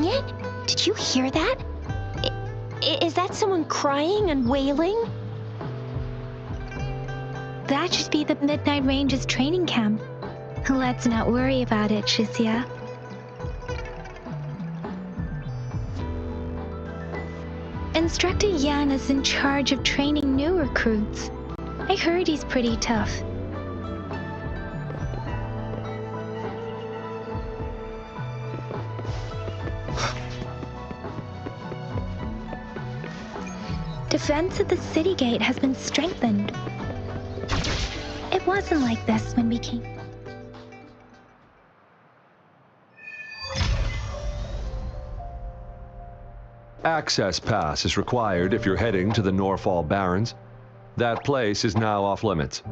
Dang it! Did you hear that? Is that someone crying and wailing? That should be the Midnight Ranges training camp. Let's not worry about it, Shisia. Instructor Yan is in charge of training new recruits. I heard he's pretty tough. Defense of the city gate has been strengthened. It wasn't like this when we came. Access pass is required if you're heading to the Norfall Barrens. That place is now off limits.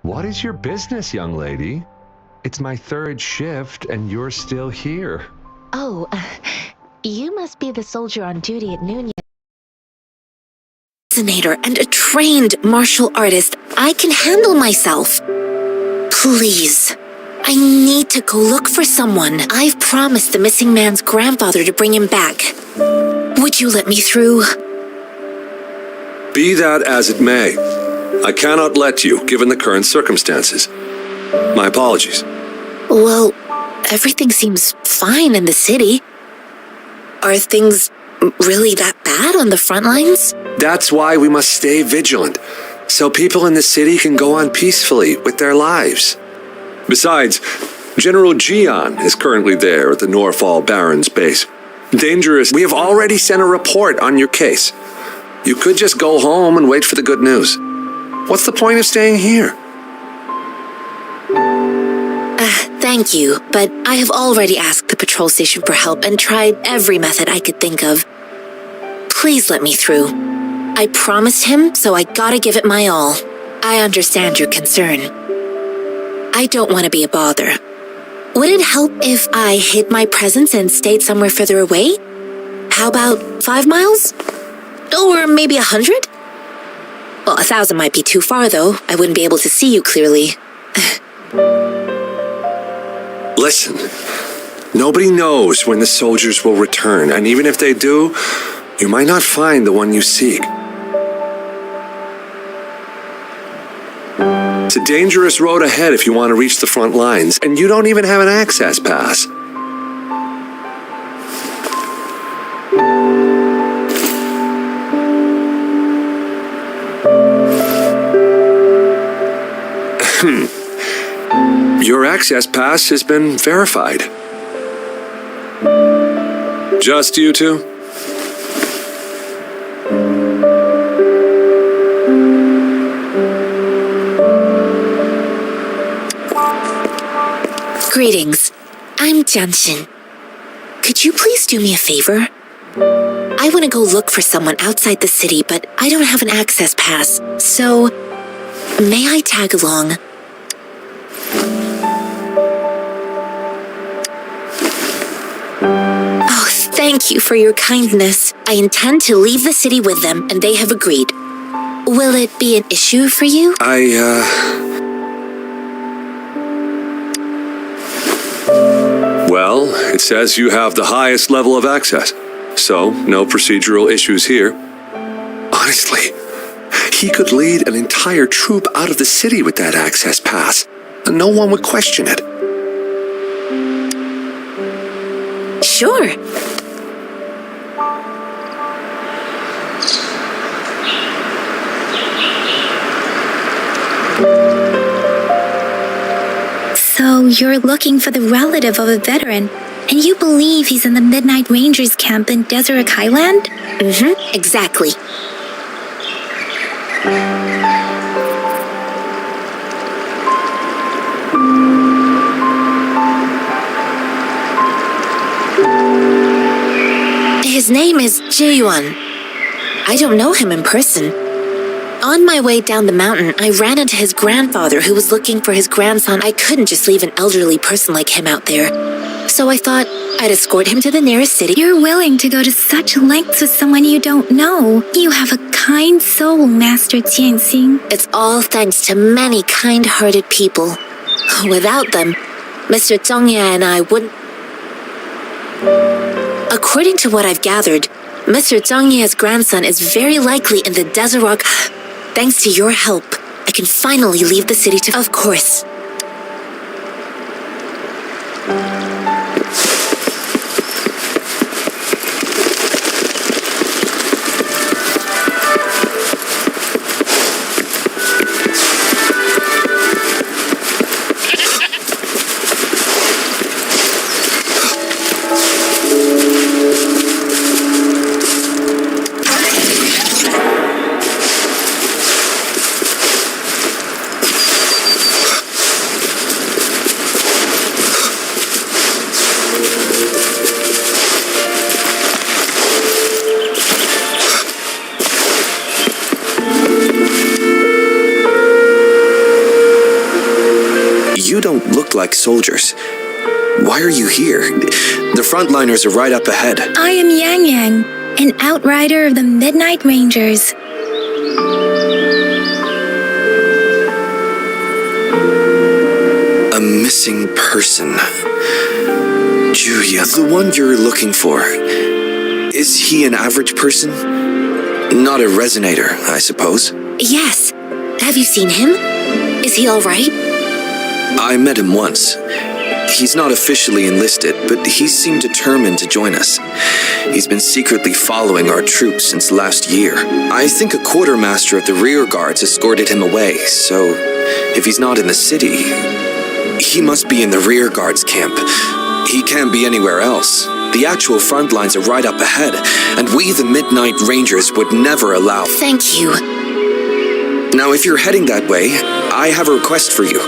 What is your business, young lady? It's my third shift and you're still here. Oh, you must be the soldier on duty at noon. And a trained martial artist. I can handle myself. Please. I need to go look for someone. I've promised the missing man's grandfather to bring him back. Would you let me through? Be that as it may, I cannot let you, given the current circumstances. My apologies. Well, everything seems fine in the city. Are things really that bad on the front lines? That's why we must stay vigilant, so people in the city can go on peacefully with their lives. Besides, General Jian is currently there at the Norfall Barrens base. Dangerous. We have already sent a report on your case. You could just go home and wait for the good news. What's the point of staying here? Thank you, but I have already asked the patrol station for help and tried every method I could think of. Please let me through. I promised him, so I gotta give it my all. I understand your concern. I don't want to be a bother. Would it help if I hid my presence and stayed somewhere further away? How about 5 miles? Or maybe 100? Well, 1,000 might be too far, though. I wouldn't be able to see you clearly. Listen, nobody knows when the soldiers will return, and even if they do, you might not find the one you seek. It's a dangerous road ahead if you want to reach the front lines, and you don't even have an access pass. Your access pass has been verified. Just you two? Greetings. I'm Janshin. Could you please do me a favor? I want to go look for someone outside the city, but I don't have an access pass, so may I tag along? Oh, thank you for your kindness. I intend to leave the city with them, and they have agreed. Will it be an issue for you? Well, it says you have the highest level of access, so no procedural issues here. Honestly, he could lead an entire troop out of the city with that access pass, and no one would question it. Sure. So you're looking for the relative of a veteran, and you believe he's in the Midnight Rangers camp in Desert Highland? Mm-hmm, exactly. His name is Jae-yuan. I don't know him in person. On my way down the mountain, I ran into his grandfather who was looking for his grandson. I couldn't just leave an elderly person like him out there. So I thought I'd escort him to the nearest city. You're willing to go to such lengths with someone you don't know. You have a kind soul, Master Jianxing. It's all thanks to many kind-hearted people. Without them, Mr. Zhongye and I wouldn't... According to what I've gathered, Mr. Zhongye's grandson is very likely in the Desert Rock. Thanks to your help, I can finally leave the city to... Of course. You don't look like soldiers. Why are you here? The frontliners are right up ahead. I am Yang Yang, an outrider of the Midnight Rangers. A missing person. Julia, the one you're looking for. Is he an average person? Not a resonator, I suppose. Yes. Have you seen him? Is he all right? I met him once. He's not officially enlisted, but he seemed determined to join us. He's been secretly following our troops since last year. I think a quartermaster of the rear guards escorted him away, so if he's not in the city, he must be in the rear guards camp. He can't be anywhere else. The actual front lines are right up ahead, and we, the Midnight Rangers, would never allow... Thank you. Now, if you're heading that way, I have a request for you,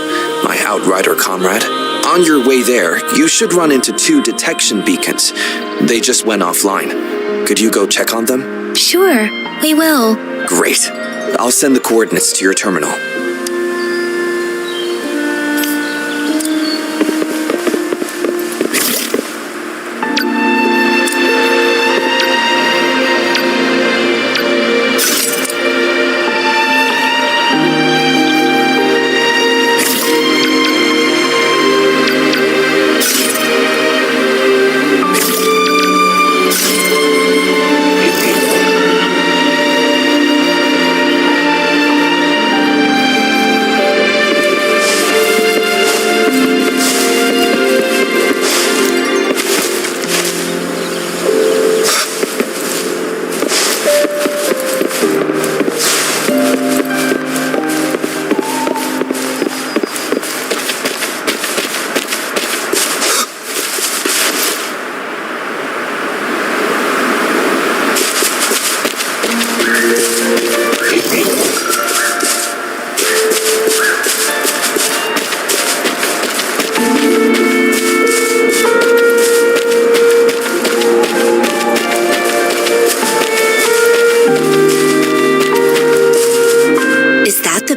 my outrider comrade. On your way there, you should run into 2 detection beacons. They just went offline. Could you go check on them? Sure, we will. Great. I'll send the coordinates to your terminal.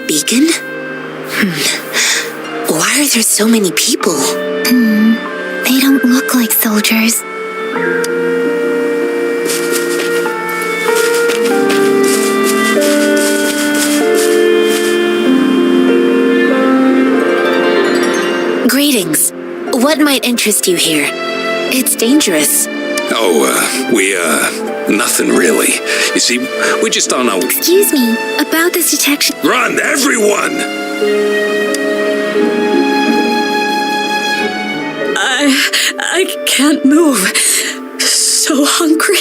Beacon? Why are there so many people? They don't look like soldiers. Greetings. What might interest you here? It's dangerous. Nothing really. You see, we just don't know. Excuse me, about this detection... Run, everyone! I can't move. So hungry.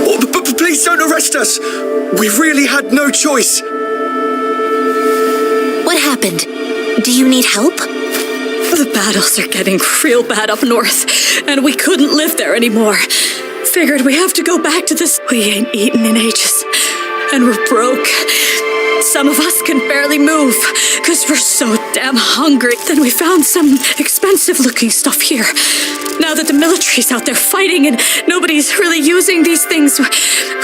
Oh, please don't arrest us! We really had no choice! What happened? Do you need help? The battles are getting real bad up north, and we couldn't live there anymore. Figured we have to go back to this. We ain't eaten in ages, and we're broke. Some of us can barely move, because we're so damn hungry. Then we found some expensive-looking stuff here. Now that the military's out there fighting and nobody's really using these things,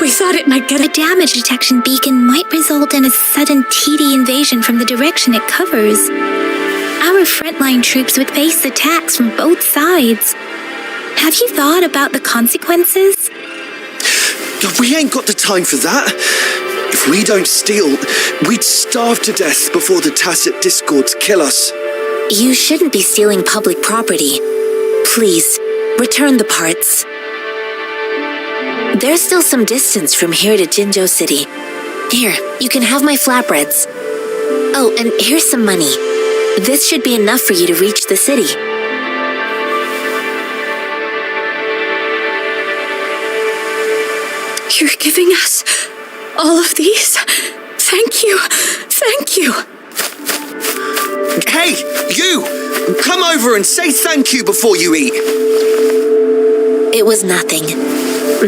we thought it might get... A damage detection beacon might result in a sudden TD invasion from the direction it covers. Our frontline troops would face attacks from both sides. Have you thought about the consequences? We ain't got the time for that. If we don't steal, we'd starve to death before the tacit discords kill us. You shouldn't be stealing public property. Please, return the parts. There's still some distance from here to Jinzhou City. Here, you can have my flatbreads. Oh, and here's some money. This should be enough for you to reach the city. You're giving us all of these? Thank you. Thank you. Hey, you! Come over and say thank you before you eat. It was nothing.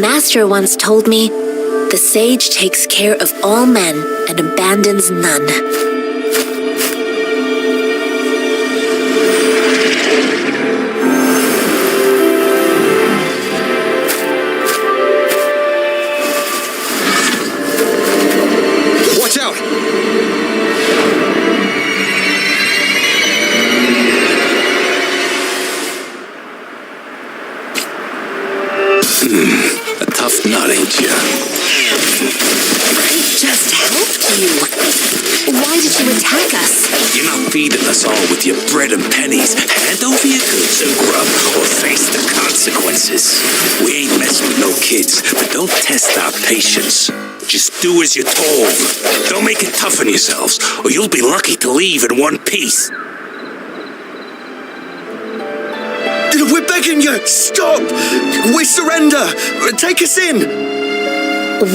Master once told me, the sage takes care of all men and abandons none. Watch out! A tough nut, ain't ya? I just helped you. Why did you attack us? You're not feeding us all with your bread and pennies. Hand over your goods and grub, or face the consequences. We ain't messing with no kids, but don't test our patience. Just do as you're told. Don't make it tough on yourselves, or you'll be lucky to leave in one piece. We're begging you! Stop! We surrender! Take us in!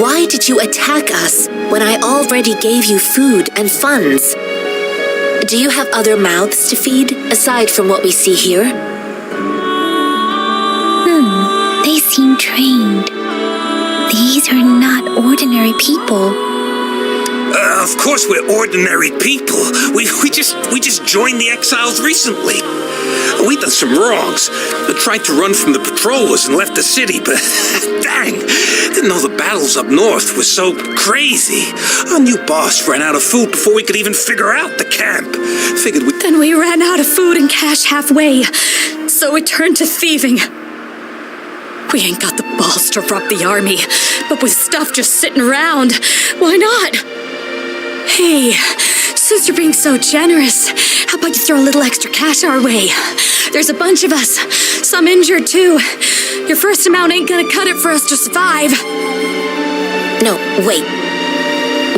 Why did you attack us when I already gave you food and funds? Do you have other mouths to feed, aside from what we see here? They seem trained. These are not ordinary people. Of course we're ordinary people. We just joined the exiles recently. We done some wrongs. We tried to run from the patrollers and left the city, but dang, didn't know the battles up north were so crazy. Our new boss ran out of food before we could even figure out the camp. Figured we... Then we ran out of food and cash halfway, so we turned to thieving. We ain't got the balls to rob the army, but with stuff just sitting around, why not? Hey, since you're being so generous, how about you throw a little extra cash our way? There's a bunch of us, some injured too. Your first amount ain't gonna cut it for us to survive. No, wait.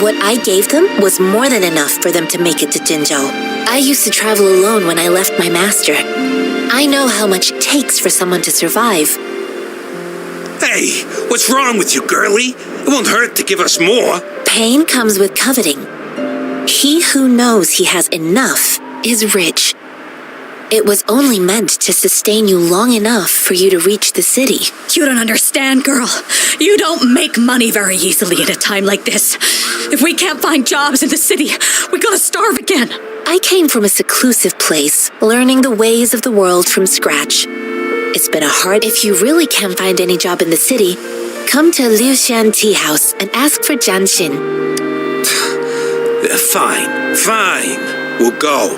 What I gave them was more than enough for them to make it to Jinzhou. I used to travel alone when I left my master. I know how much it takes for someone to survive. Hey, what's wrong with you, girlie? It won't hurt to give us more. Pain comes with coveting. He who knows he has enough is rich. It was only meant to sustain you long enough for you to reach the city. You don't understand, girl. You don't make money very easily at a time like this. If we can't find jobs in the city, we gotta starve again. I came from a seclusive place, learning the ways of the world from scratch. It's been a hard... If you really can't find any job in the city, come to Liuxian Tea House and ask for Jianxin. Fine. We'll go.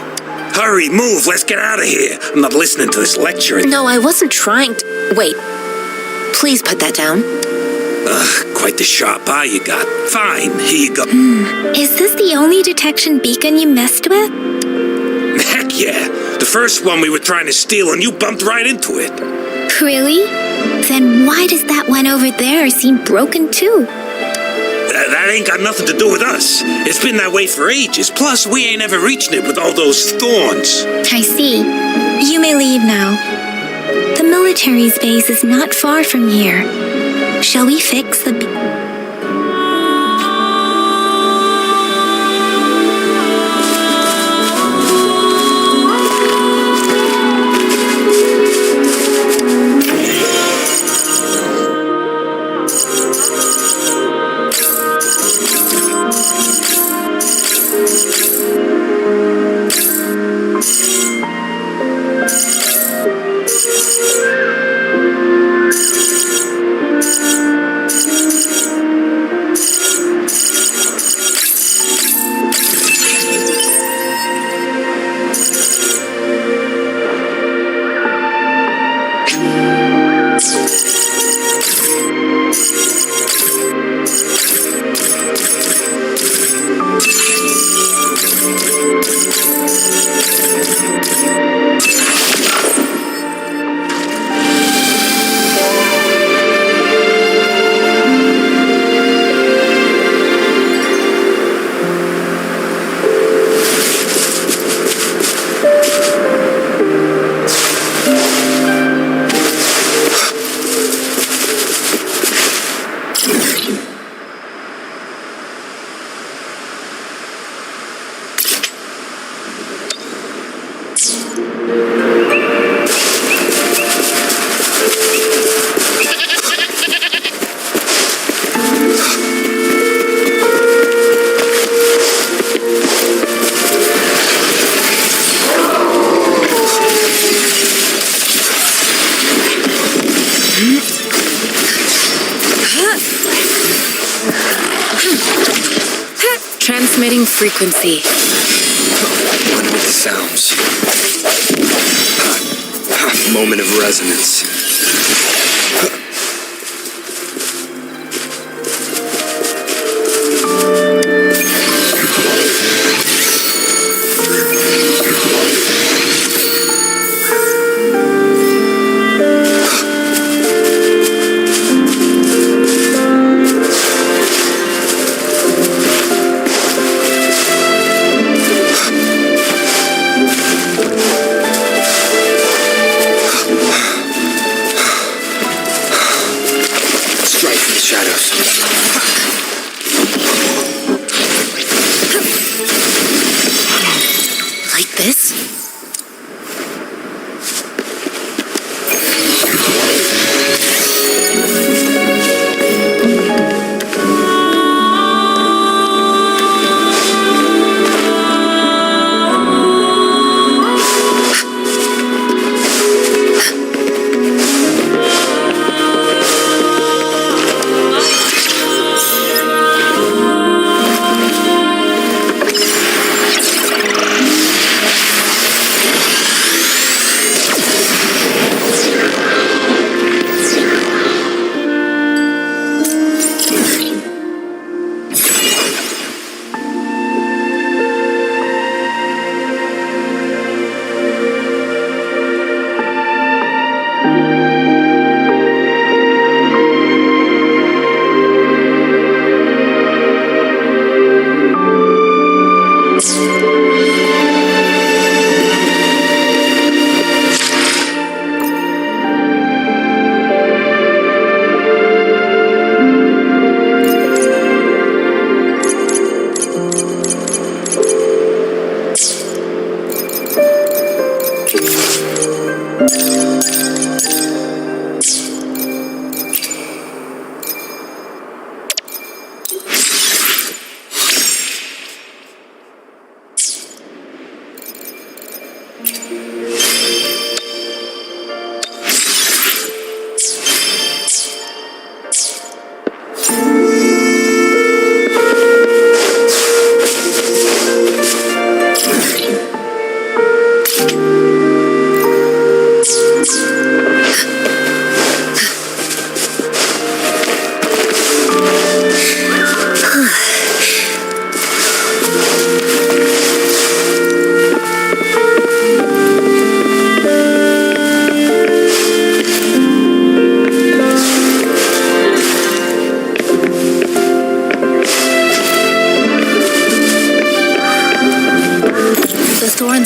Hurry, move, let's get out of here. I'm not listening to this lecture. No, I wasn't trying to... Wait. Please put that down. Quite the sharp eye you got. Fine, here you go. Is this the only detection beacon you messed with? Heck yeah. The first one we were trying to steal and you bumped right into it. Really? Then why does that one over there seem broken too? That ain't got nothing to do with us. It's been that way for ages. Plus, we ain't ever reaching it with all those thorns. I see. You may leave now. The military's base is not far from here. Shall we fix the... Transmitting frequency. What are the sounds? Moment of resonance.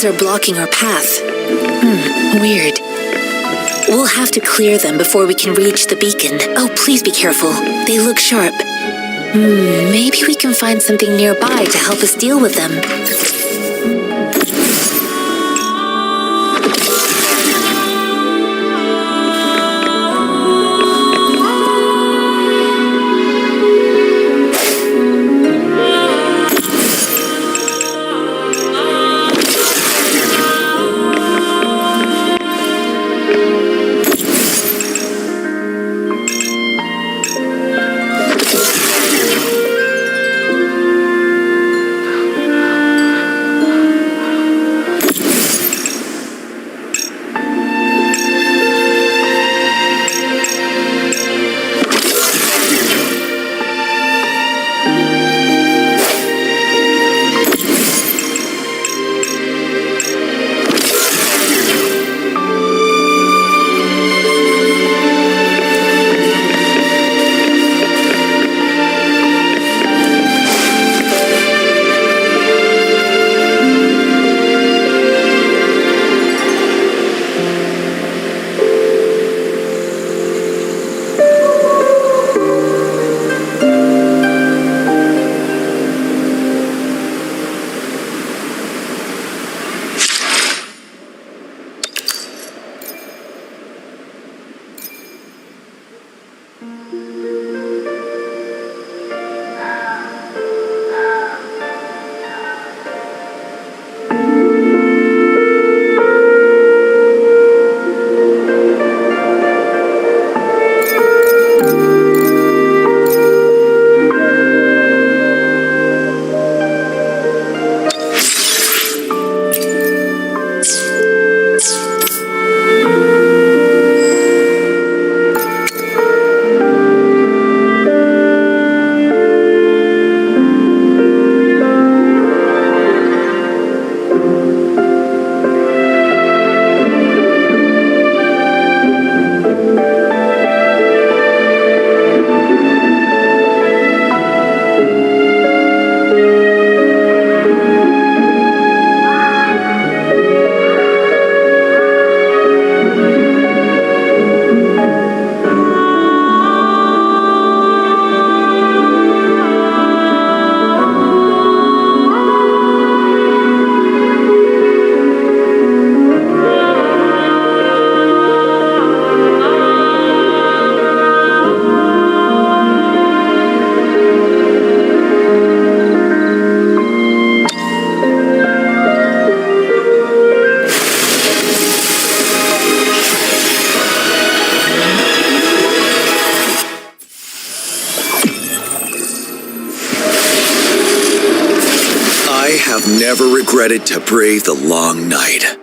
Are blocking our path. Weird. We'll have to clear them before we can reach the beacon. Oh, please be careful. They look sharp. Maybe we can find something nearby to help us deal with them. have never regretted to brave the long night.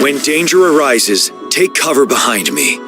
When danger arises, take cover behind me.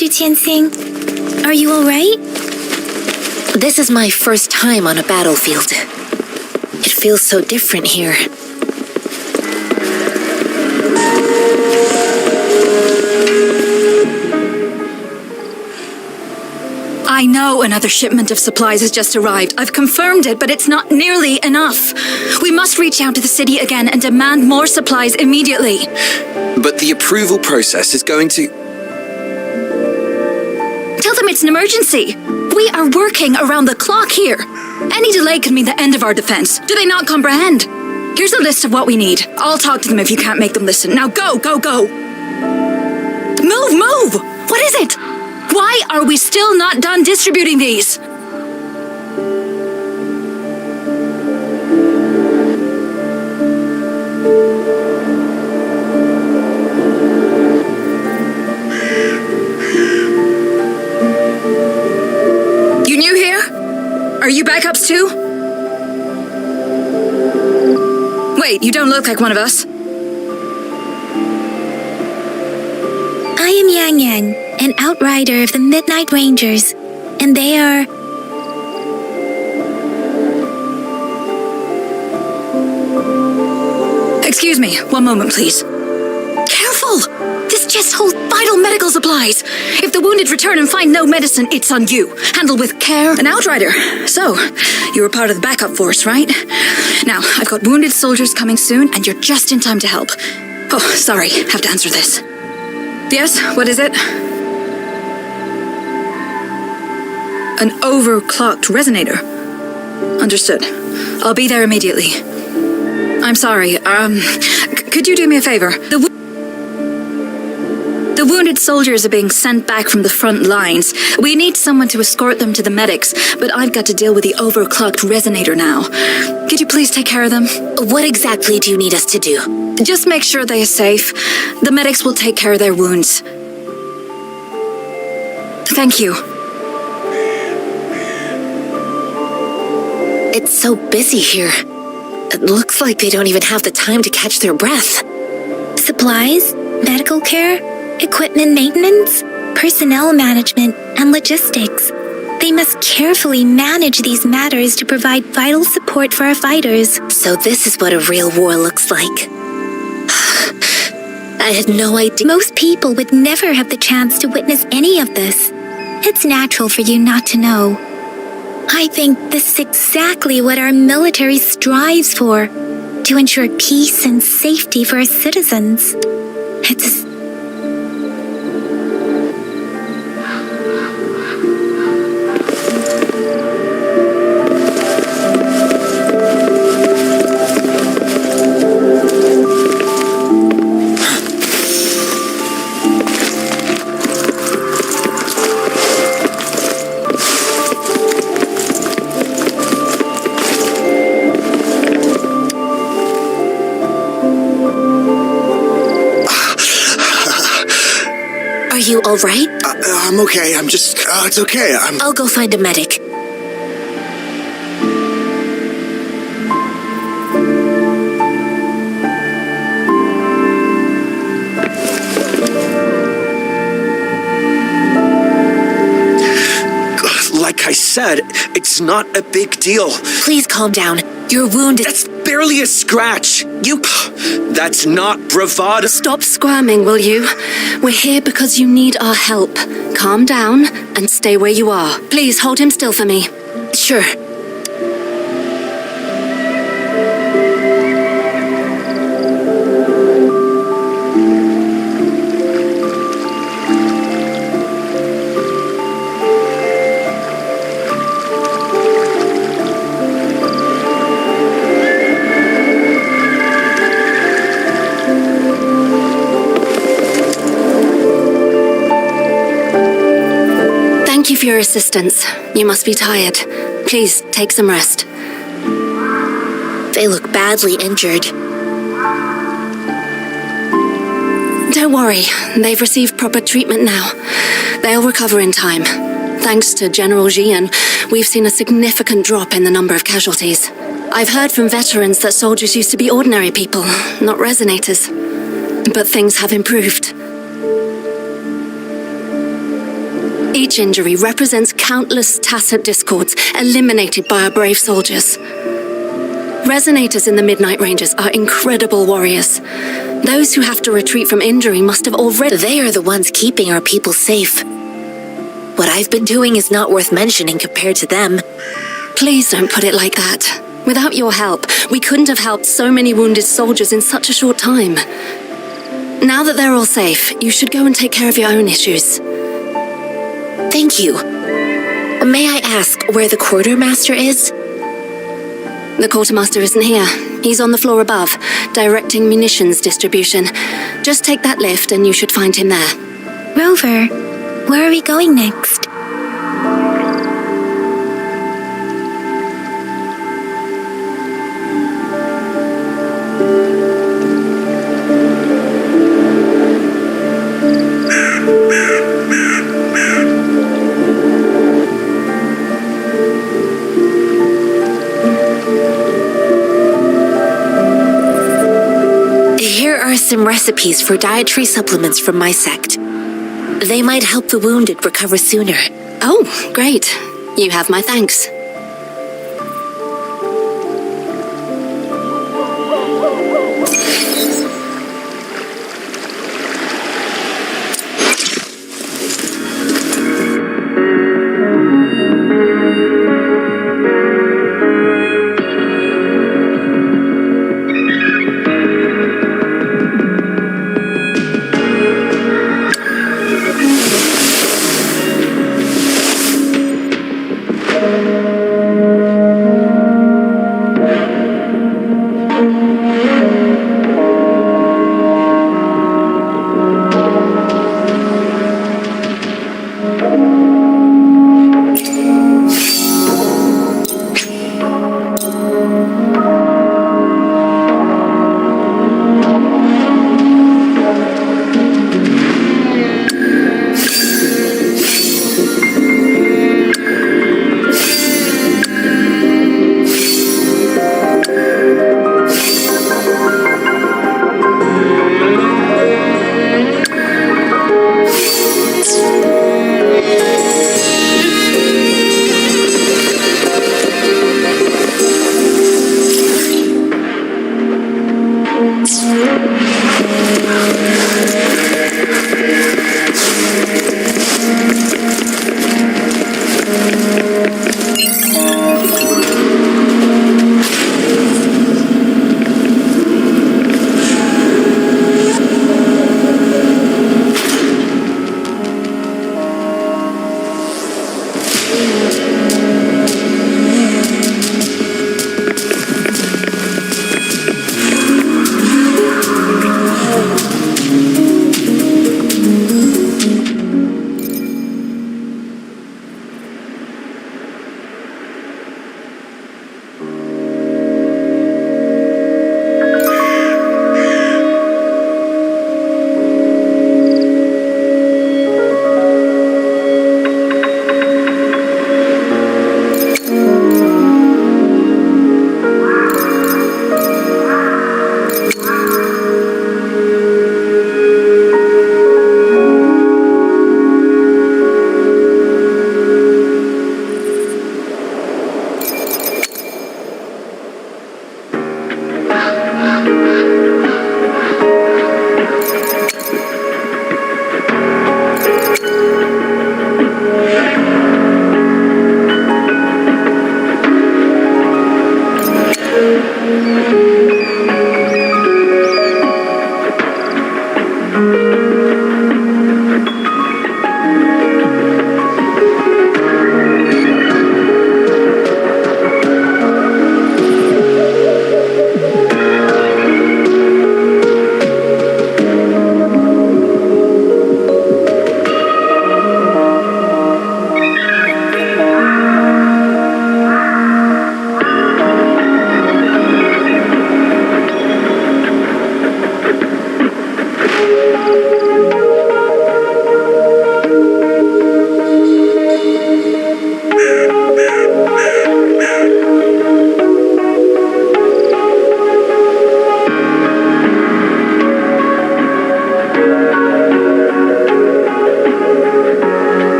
Master Tianxing. Are you alright? This is my first time on a battlefield. It feels so different here. I know another shipment of supplies has just arrived. I've confirmed it, but it's not nearly enough. We must reach out to the city again and demand more supplies immediately. But the approval process is going to... Tell them it's an emergency. We are working around the clock here. Any delay could mean the end of our defense. Do they not comprehend? Here's a list of what we need. I'll talk to them if you can't make them listen. Now go, go, go. Move, move! What is it? Why are we still not done distributing these? You new here? Are you backups too? Wait, you don't look like one of us. I am Yang Yang, an outrider of the Midnight Rangers, and they are... Excuse me, one moment, please. Careful! This chest holds vital medical supplies. If the wounded return and find no medicine, it's on you. Handle with care. An outrider. So, you were part of the backup force, right? Now, I've got wounded soldiers coming soon, and you're just in time to help. Oh, sorry, have to answer this. Yes, what is it? An overclocked resonator. Understood. I'll be there immediately. I'm sorry, could you do me a favor? The wounded soldiers are being sent back from the front lines. We need someone to escort them to the medics, but I've got to deal with the overclocked resonator now. Could you please take care of them? What exactly do you need us to do? Just make sure they are safe. The medics will take care of their wounds. Thank you. It's so busy here. It looks like they don't even have the time to catch their breath. Supplies, medical care, equipment maintenance, personnel management, and logistics. They must carefully manage these matters to provide vital support for our fighters. So this is what a real war looks like. I had no idea. Most people would never have the chance to witness any of this. It's natural for you not to know. I think this is exactly what our military strives for, to ensure peace and safety for our citizens. It's... Are you all right? I'm okay. I'm just... it's okay. I'll go find a medic. Like I said, it's not a big deal. Please calm down. Your wound is... That's barely a scratch. That's not bravado. Stop squirming, will you? We're here because you need our help. Calm down and stay where you are. Please hold him still for me. Sure. Thank you for your assistance. You must be tired. Please, take some rest. They look badly injured. Don't worry, they've received proper treatment now. They'll recover in time. Thanks to General Jian, we've seen a significant drop in the number of casualties. I've heard from veterans that soldiers used to be ordinary people, not resonators. But things have improved. Each injury represents countless tacit discords eliminated by our brave soldiers. Resonators in the Midnight Rangers are incredible warriors. Those who have to retreat from injury must have already... They are the ones keeping our people safe. What I've been doing is not worth mentioning compared to them. Please don't put it like that. Without your help, we couldn't have helped so many wounded soldiers in such a short time. Now that they're all safe, you should go and take care of your own issues. Thank you. May I ask where the quartermaster is? The quartermaster isn't here. He's on the floor above, directing munitions distribution. Just take that lift and you should find him there. Rover, where are we going next? Here are some recipes for dietary supplements from my sect. They might help the wounded recover sooner. Oh, great. You have my thanks.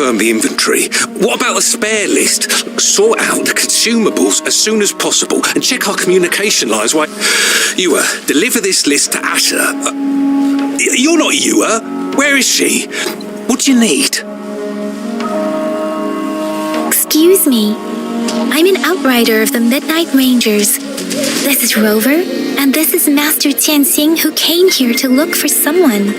confirm the inventory. What about the spare list? Sort out the consumables as soon as possible and check our communication lines. Right, Ewa, deliver this list to Asha. You're not Ewa. Where is she? What do you need? Excuse me. I'm an outrider of the Midnight Rangers. This is Rover, and this is Master Tianxing, who came here to look for someone.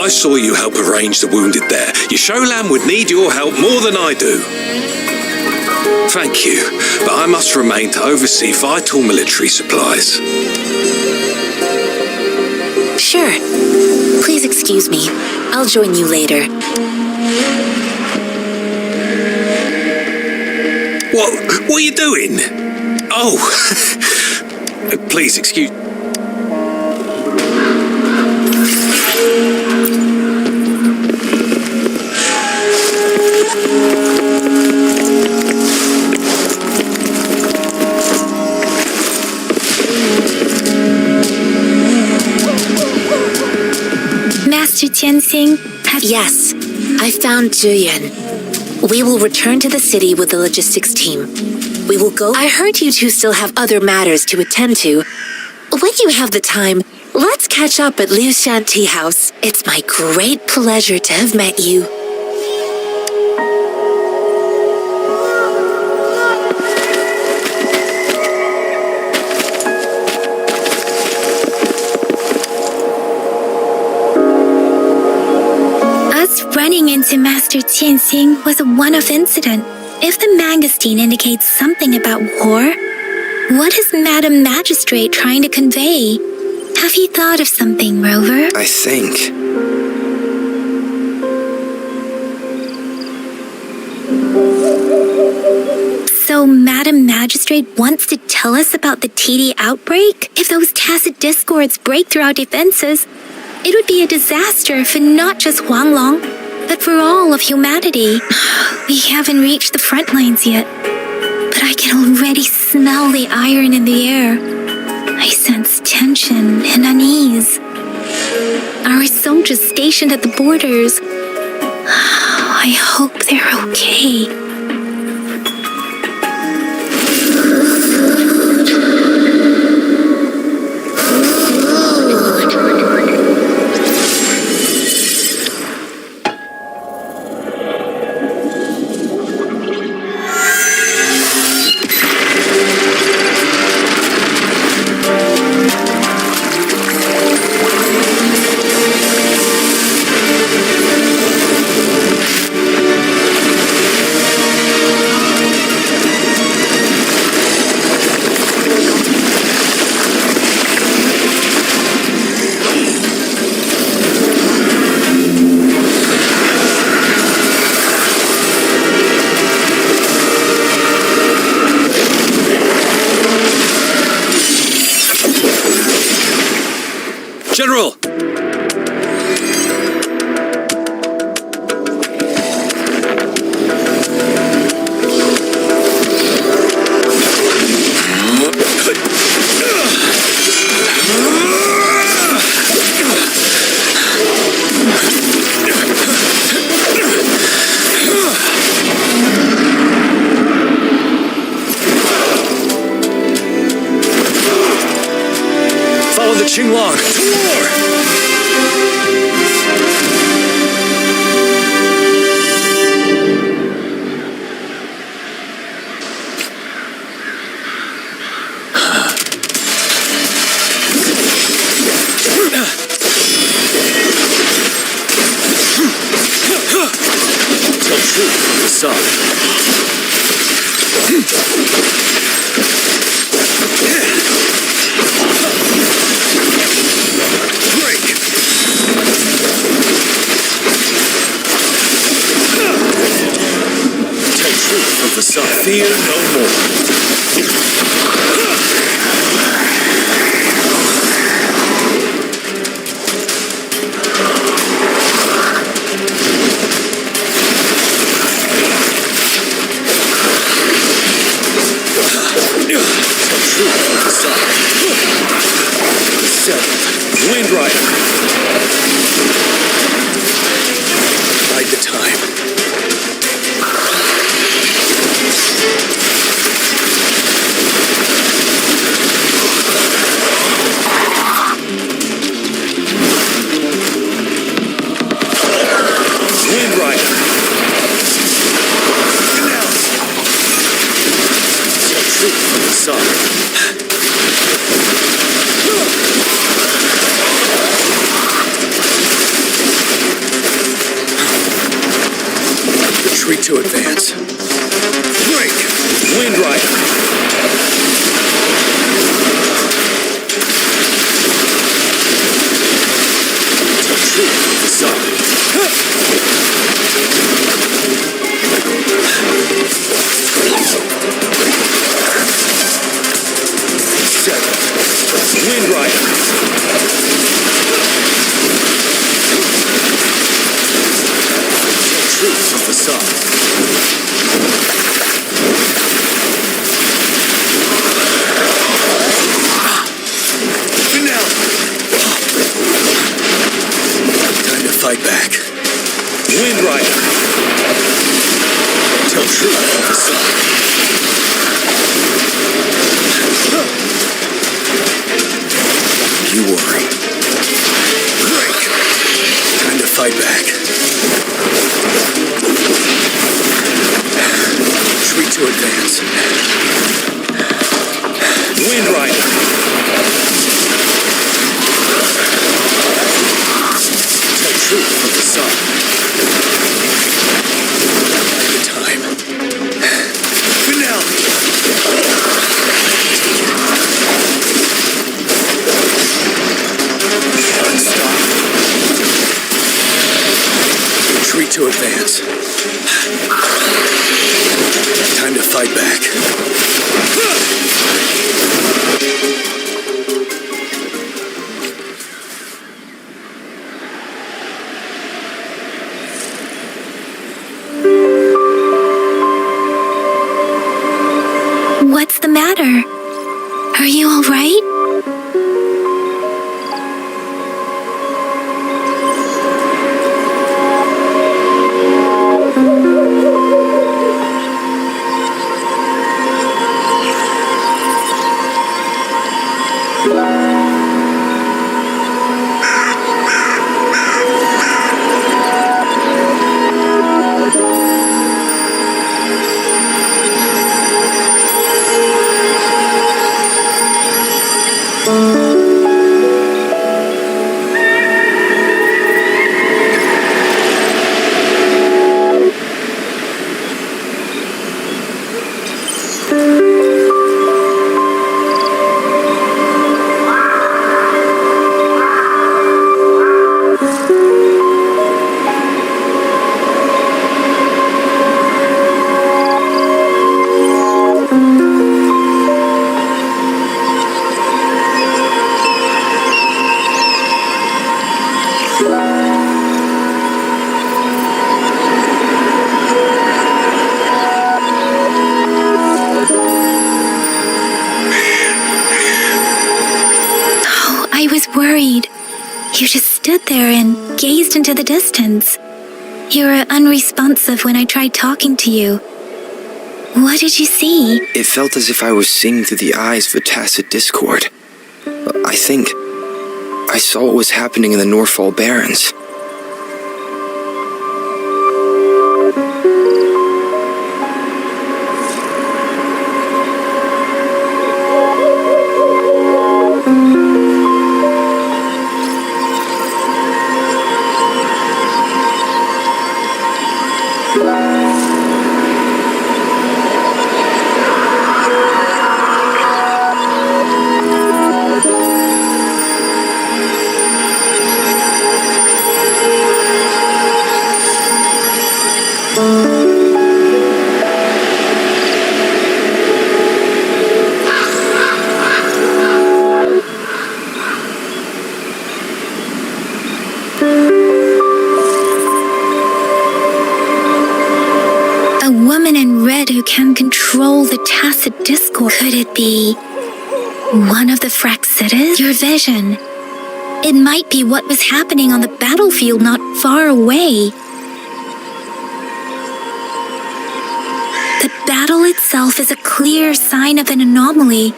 I saw you help arrange the wounded there. Yasholan would need your help more than I do. Thank you, but I must remain to oversee vital military supplies. Sure. Please excuse me. I'll join you later. What are you doing? Oh, please excuse. Master Tianxing, Yes, I found Zhuyan. We will return to the city with the logistics team. We will go. I heard you two still have other matters to attend to. When you have the time, let's catch up at Liu Shan Tea House. It's my great pleasure to have met you. running into Master Tianxing was a one-off incident. If the Mangosteen indicates something about war, what is Madam Magistrate trying to convey? Have you thought of something, Rover? I think. So Madam Magistrate wants to tell us about the TD outbreak? If those tacit discords break through our defenses, it would be a disaster for not just Huanglong, but for all of humanity. We haven't reached the front lines yet, but I can already smell the iron in the air. I sense tension and unease. Our soldiers stationed at the borders, I hope they're okay. General! Follow the Qinglong to war! Tell truth to the sun. Break! Tell truth of the sun. Fear no more. Tell truth of the sun. Settled. Wind Rider. Bide the time. Wind Rider. Now. Tell truth from the sun. Retreat to advance. Break! Wind Rider. Tell truth from the sun. Seven. Wind Rider. Truth from the sun. Finale. Time to fight back. Wind Rider. Tell truth from the sun. You worry. Break. Time to fight back. Retreat to advance. Wind Rider. Tell truth from the sun. At the time. Finale. Stop. Retreat to advance. Time to fight back. What's the matter? Are you all right? Worried. You just stood there and gazed into the distance. You were unresponsive when I tried talking to you. What did you see? It felt as if I was seeing through the eyes of a tacit discord. I think I saw what was happening in the Norfall Barrens. A woman in red who can control the tacit discord. Could it be one of the Fraxitas? Your vision. It might be what was happening on the battlefield not far away. The battle itself is a clear sign of an anomaly.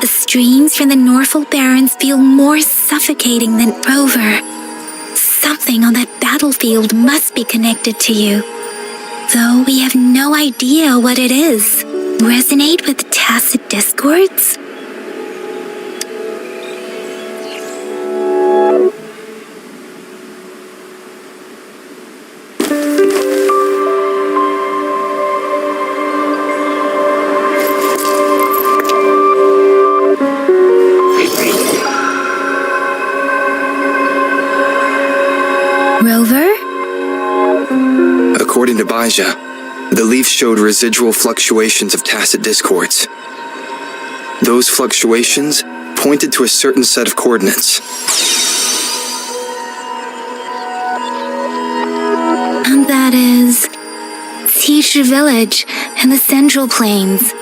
The streams from the Norfolk Barrens feel more suffocating than Rover. Something on that battlefield must be connected to you, though we have no idea what it is. Resonate with tacit discords? Rover? According to Baija, the leaf showed residual fluctuations of tacit discords. Those fluctuations pointed to a certain set of coordinates. And that is Teacher Village and the Central Plains.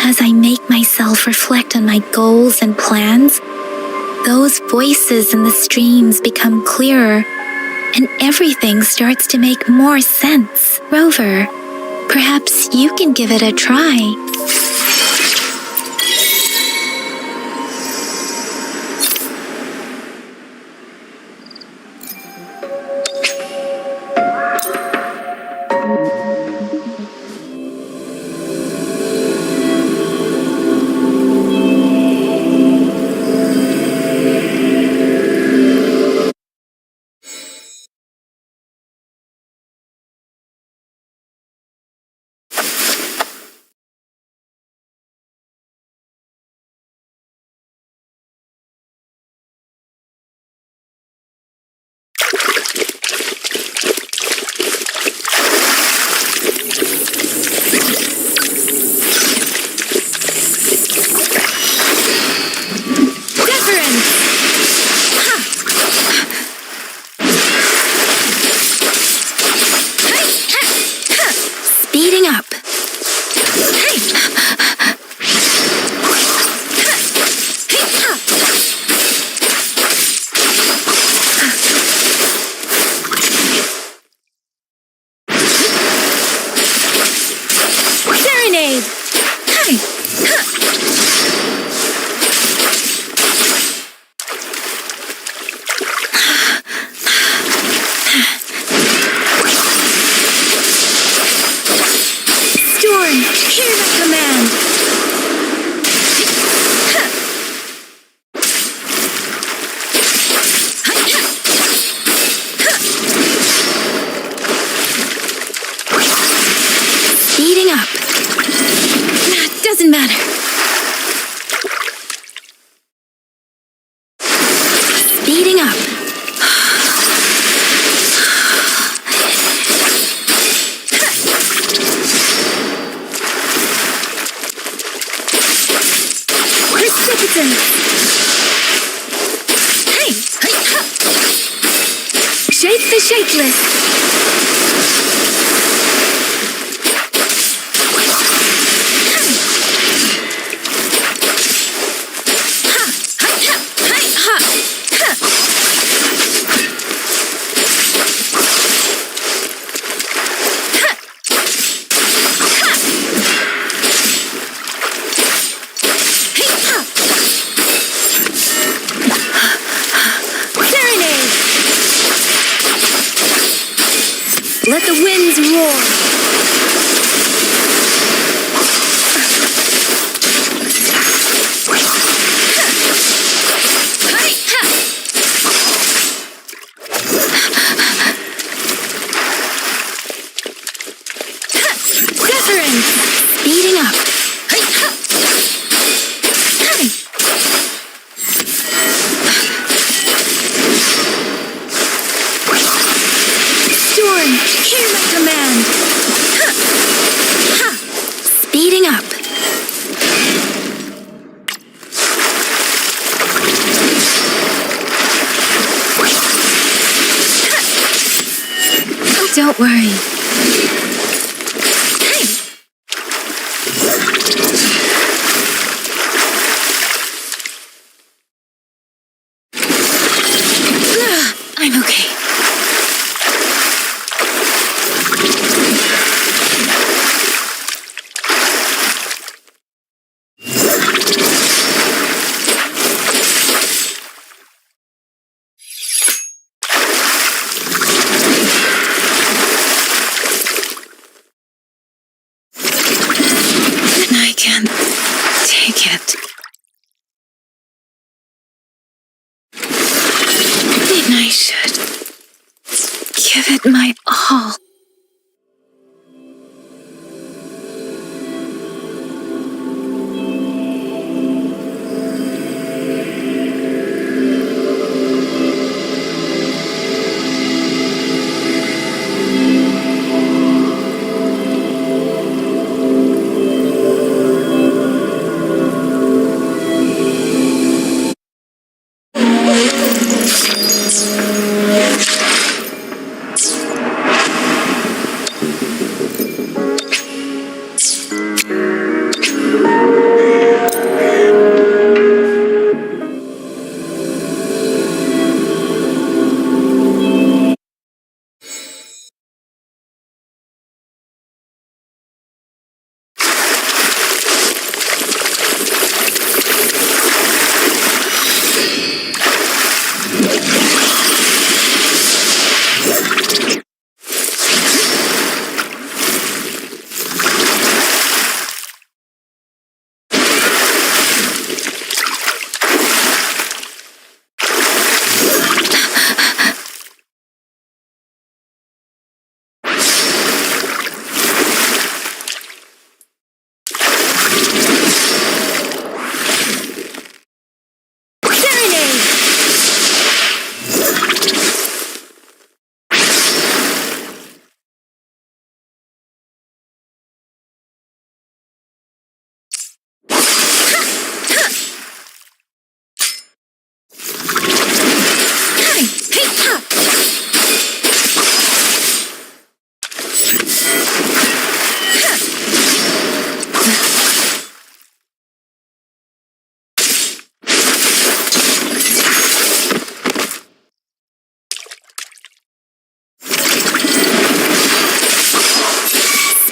As I make myself reflect on my goals and plans, those voices in the streams become clearer, and everything starts to make more sense. Rover, perhaps you can give it a try. Speeding up. Serenade. Storm, hear my command. Speeding up. Doesn't matter. Speeding up. Precipitant. Hey. Shake the shakeless. give it my all.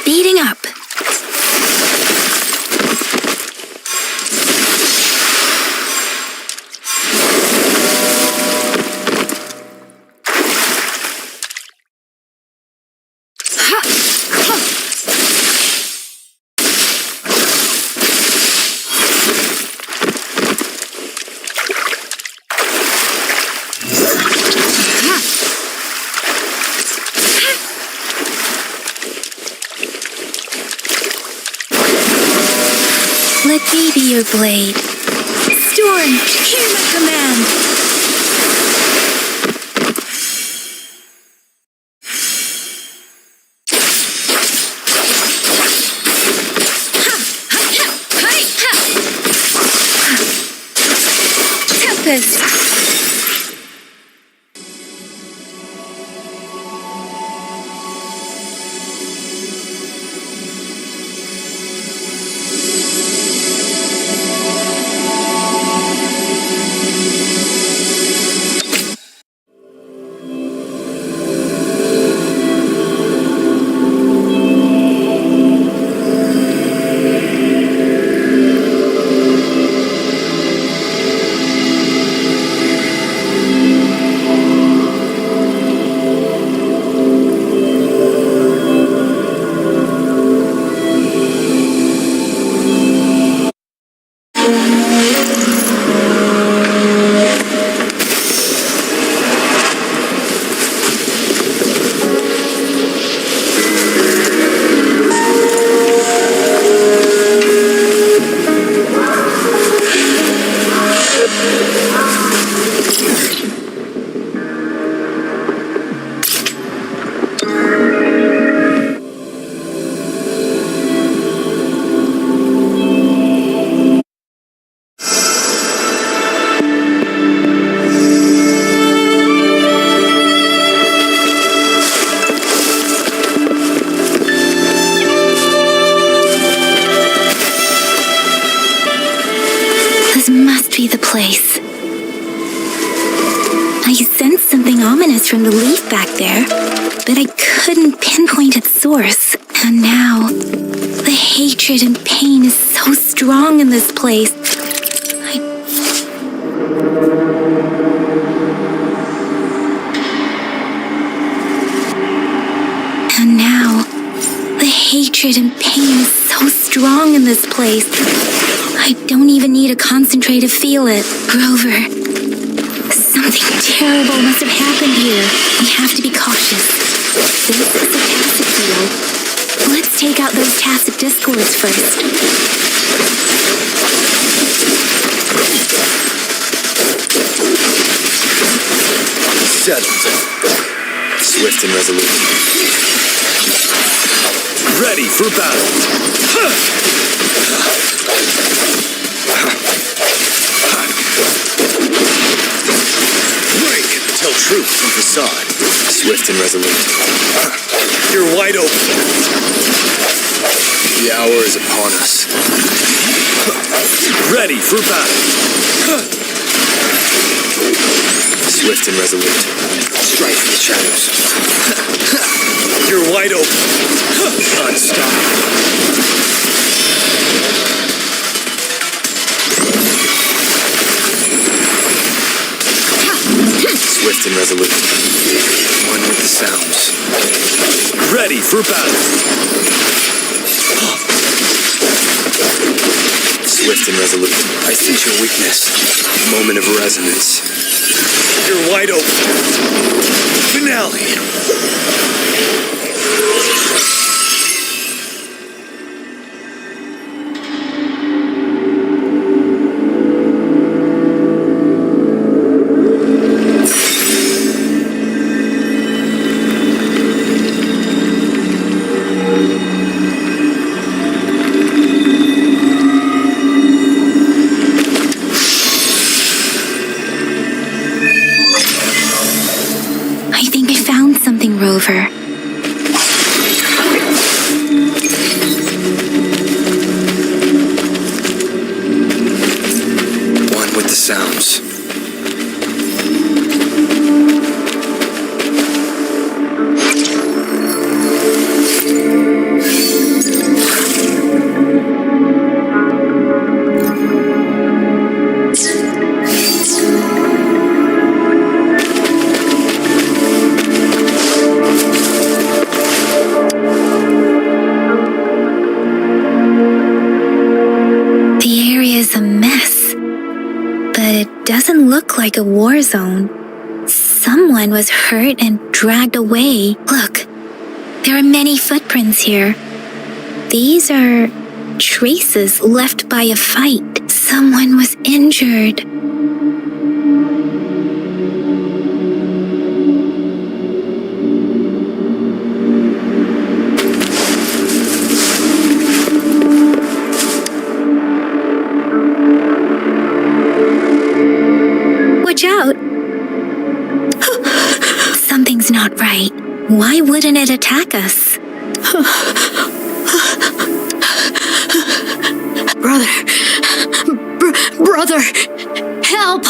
Speeding up. Let me be your blade. Storm, hear my command. Tempest. The place. I sensed something ominous from the leaf back there, but I couldn't pinpoint its source. And now, the hatred and pain is so strong in this place. And now, the hatred and pain is so strong in this place. I don't even need to concentrate to feel it. Grover, something Something terrible must have happened here. We have to be cautious. This is a tacit field. Let's take out those tacit discords first. Settled. Swift and resolute. Ready for battle. Break. Tell truth from facade. Swift and resolute. You're wide open. The hour is upon us. Ready for battle. Swift and resolute. Strike for the shadows. You're wide open. Unstoppable. Swift and resolute. One with the sounds. Ready for battle. Swift and resolute. I sense your weakness. Moment of resonance. You're wide open. Finale. Rover. One with the sounds. Doesn't look like a war zone. Someone was hurt and dragged away. Look, there are many footprints here. These are traces left by a fight. Someone was injured. Watch out! Something's not right. Why wouldn't it attack us? Brother, help!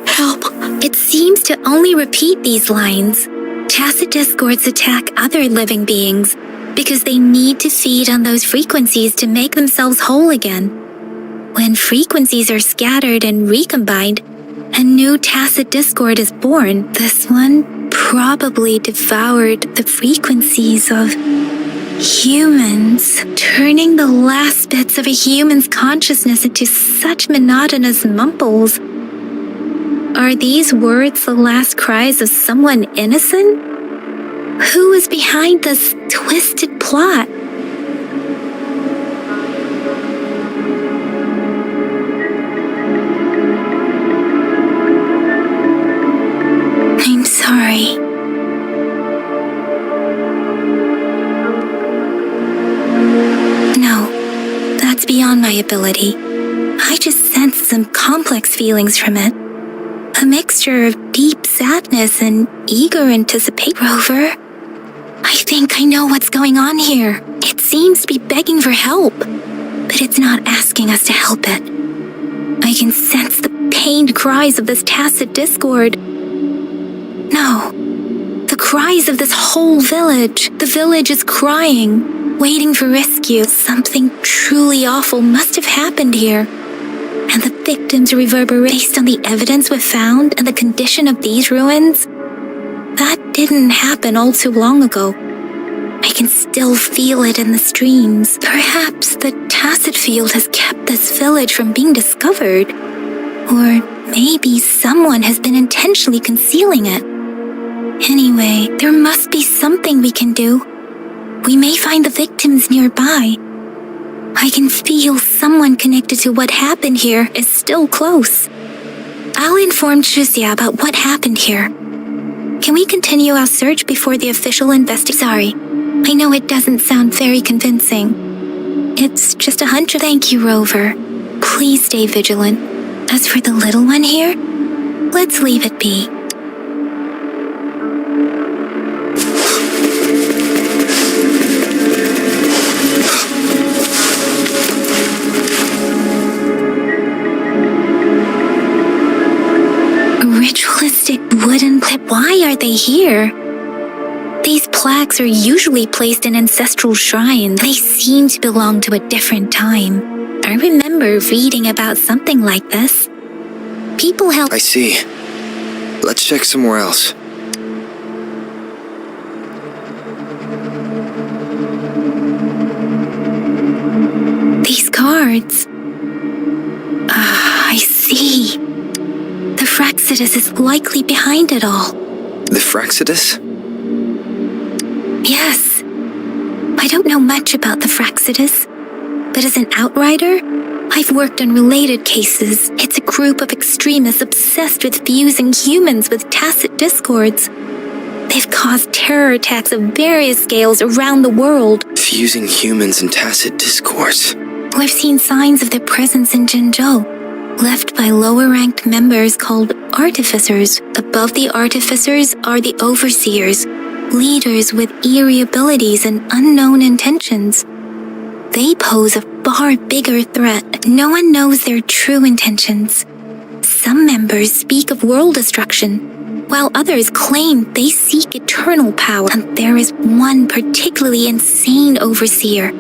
Help! It seems to only repeat these lines. Tacit discords attack other living beings because they need to feed on those frequencies to make themselves whole again. When frequencies are scattered and recombined, a new tacit discord is born. This one probably devoured the frequencies of humans, turning the last bits of a human's consciousness into such monotonous mumbles. Are these words the last cries of someone innocent? Who is behind this twisted plot? I'm sorry. No, that's beyond my ability. I just sensed some complex feelings from it. A mixture of deep sadness and eager anticipation. Rover, I think I know what's going on here. It seems to be begging for help, but it's not asking us to help it. I can sense the pained cries of this tacit discord. No, the cries of this whole village. The village is crying, waiting for rescue. Something truly awful must have happened here. And the victims reverberate based on the evidence we've found and the condition of these ruins. That didn't happen all too long ago. I can still feel it in the streams. Perhaps the tacit field has kept this village from being discovered. Or maybe someone has been intentionally concealing it. Anyway, there must be something we can do. We may find the victims nearby. I can feel someone connected to what happened here is still close. I'll inform Shuzia about what happened here. Can we continue our search before the official Sorry, I know it doesn't sound very convincing. It's just a hunch. Thank you, Rover. Please stay vigilant. As for the little one here, let's leave it be. Ritualistic wooden Why are they here? These plaques are usually placed in ancestral shrines. They seem to belong to a different time. I remember reading about something like this. People help. I see. Let's check somewhere else. These cards. I see. The Fraxidus is likely behind it all. The Fraxidus? Yes. I don't know much about the Fraxidus, but as an outrider, I've worked on related cases. It's a group of extremists obsessed with fusing humans with tacit discords. They've caused terror attacks of various scales around the world. Fusing humans and tacit discourse. We've seen signs of their presence in Jinzhou, left by lower-ranked members called artificers. Above the artificers are the overseers, leaders with eerie abilities and unknown intentions. They pose a far bigger threat. No one knows their true intentions. Some members speak of world destruction, while others claim they seek eternal power. And there is one particularly insane overseer.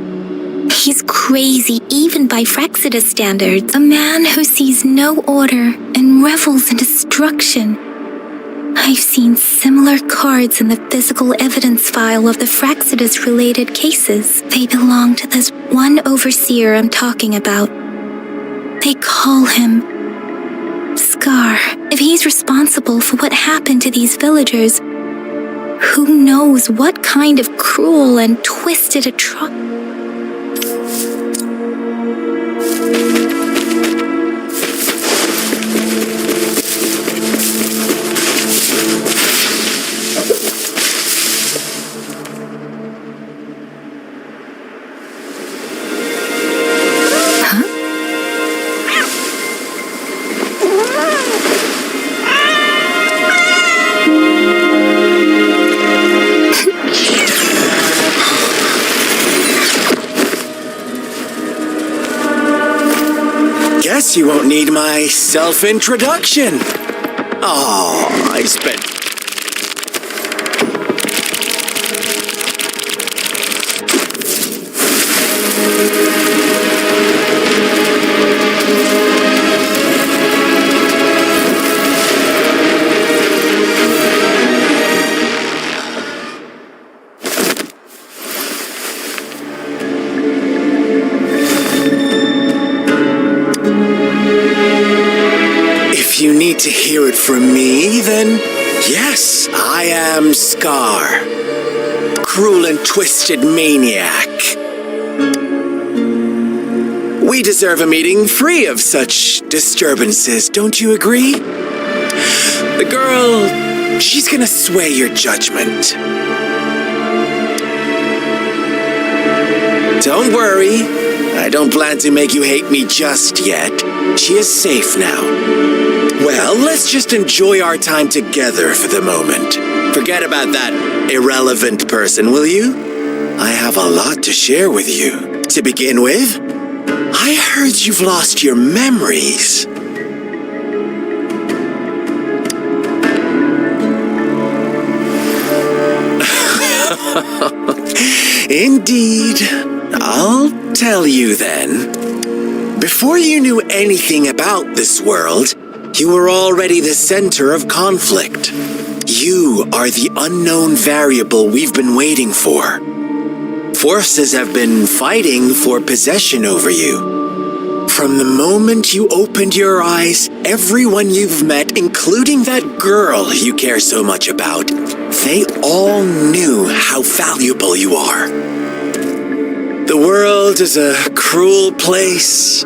He's crazy even by Fraxidus standards. A man who sees no order and revels in destruction. I've seen similar cards in the physical evidence file of the Fraxidus-related cases. They belong to this one overseer I'm talking about. They call him Scar. If he's responsible for what happened to these villagers, who knows what kind of cruel and twisted atrocity. Guess you won't need my self-introduction. Oh, I spent... If you need to hear it from me, then yes, I am Scar. Cruel and twisted maniac. We deserve a meeting free of such disturbances, don't you agree? The girl, she's gonna sway your judgment. Don't worry, I don't plan to make you hate me just yet. She is safe now. Well, let's just enjoy our time together for the moment. Forget about that irrelevant person, will you? I have a lot to share with you. To begin with, I heard you've lost your memories. Indeed. I'll tell you then. Before you knew anything about this world, you were already the center of conflict. You are the unknown variable we've been waiting for. Forces have been fighting for possession over you. From the moment you opened your eyes, everyone you've met, including that girl you care so much about, they all knew how valuable you are. The world is a cruel place.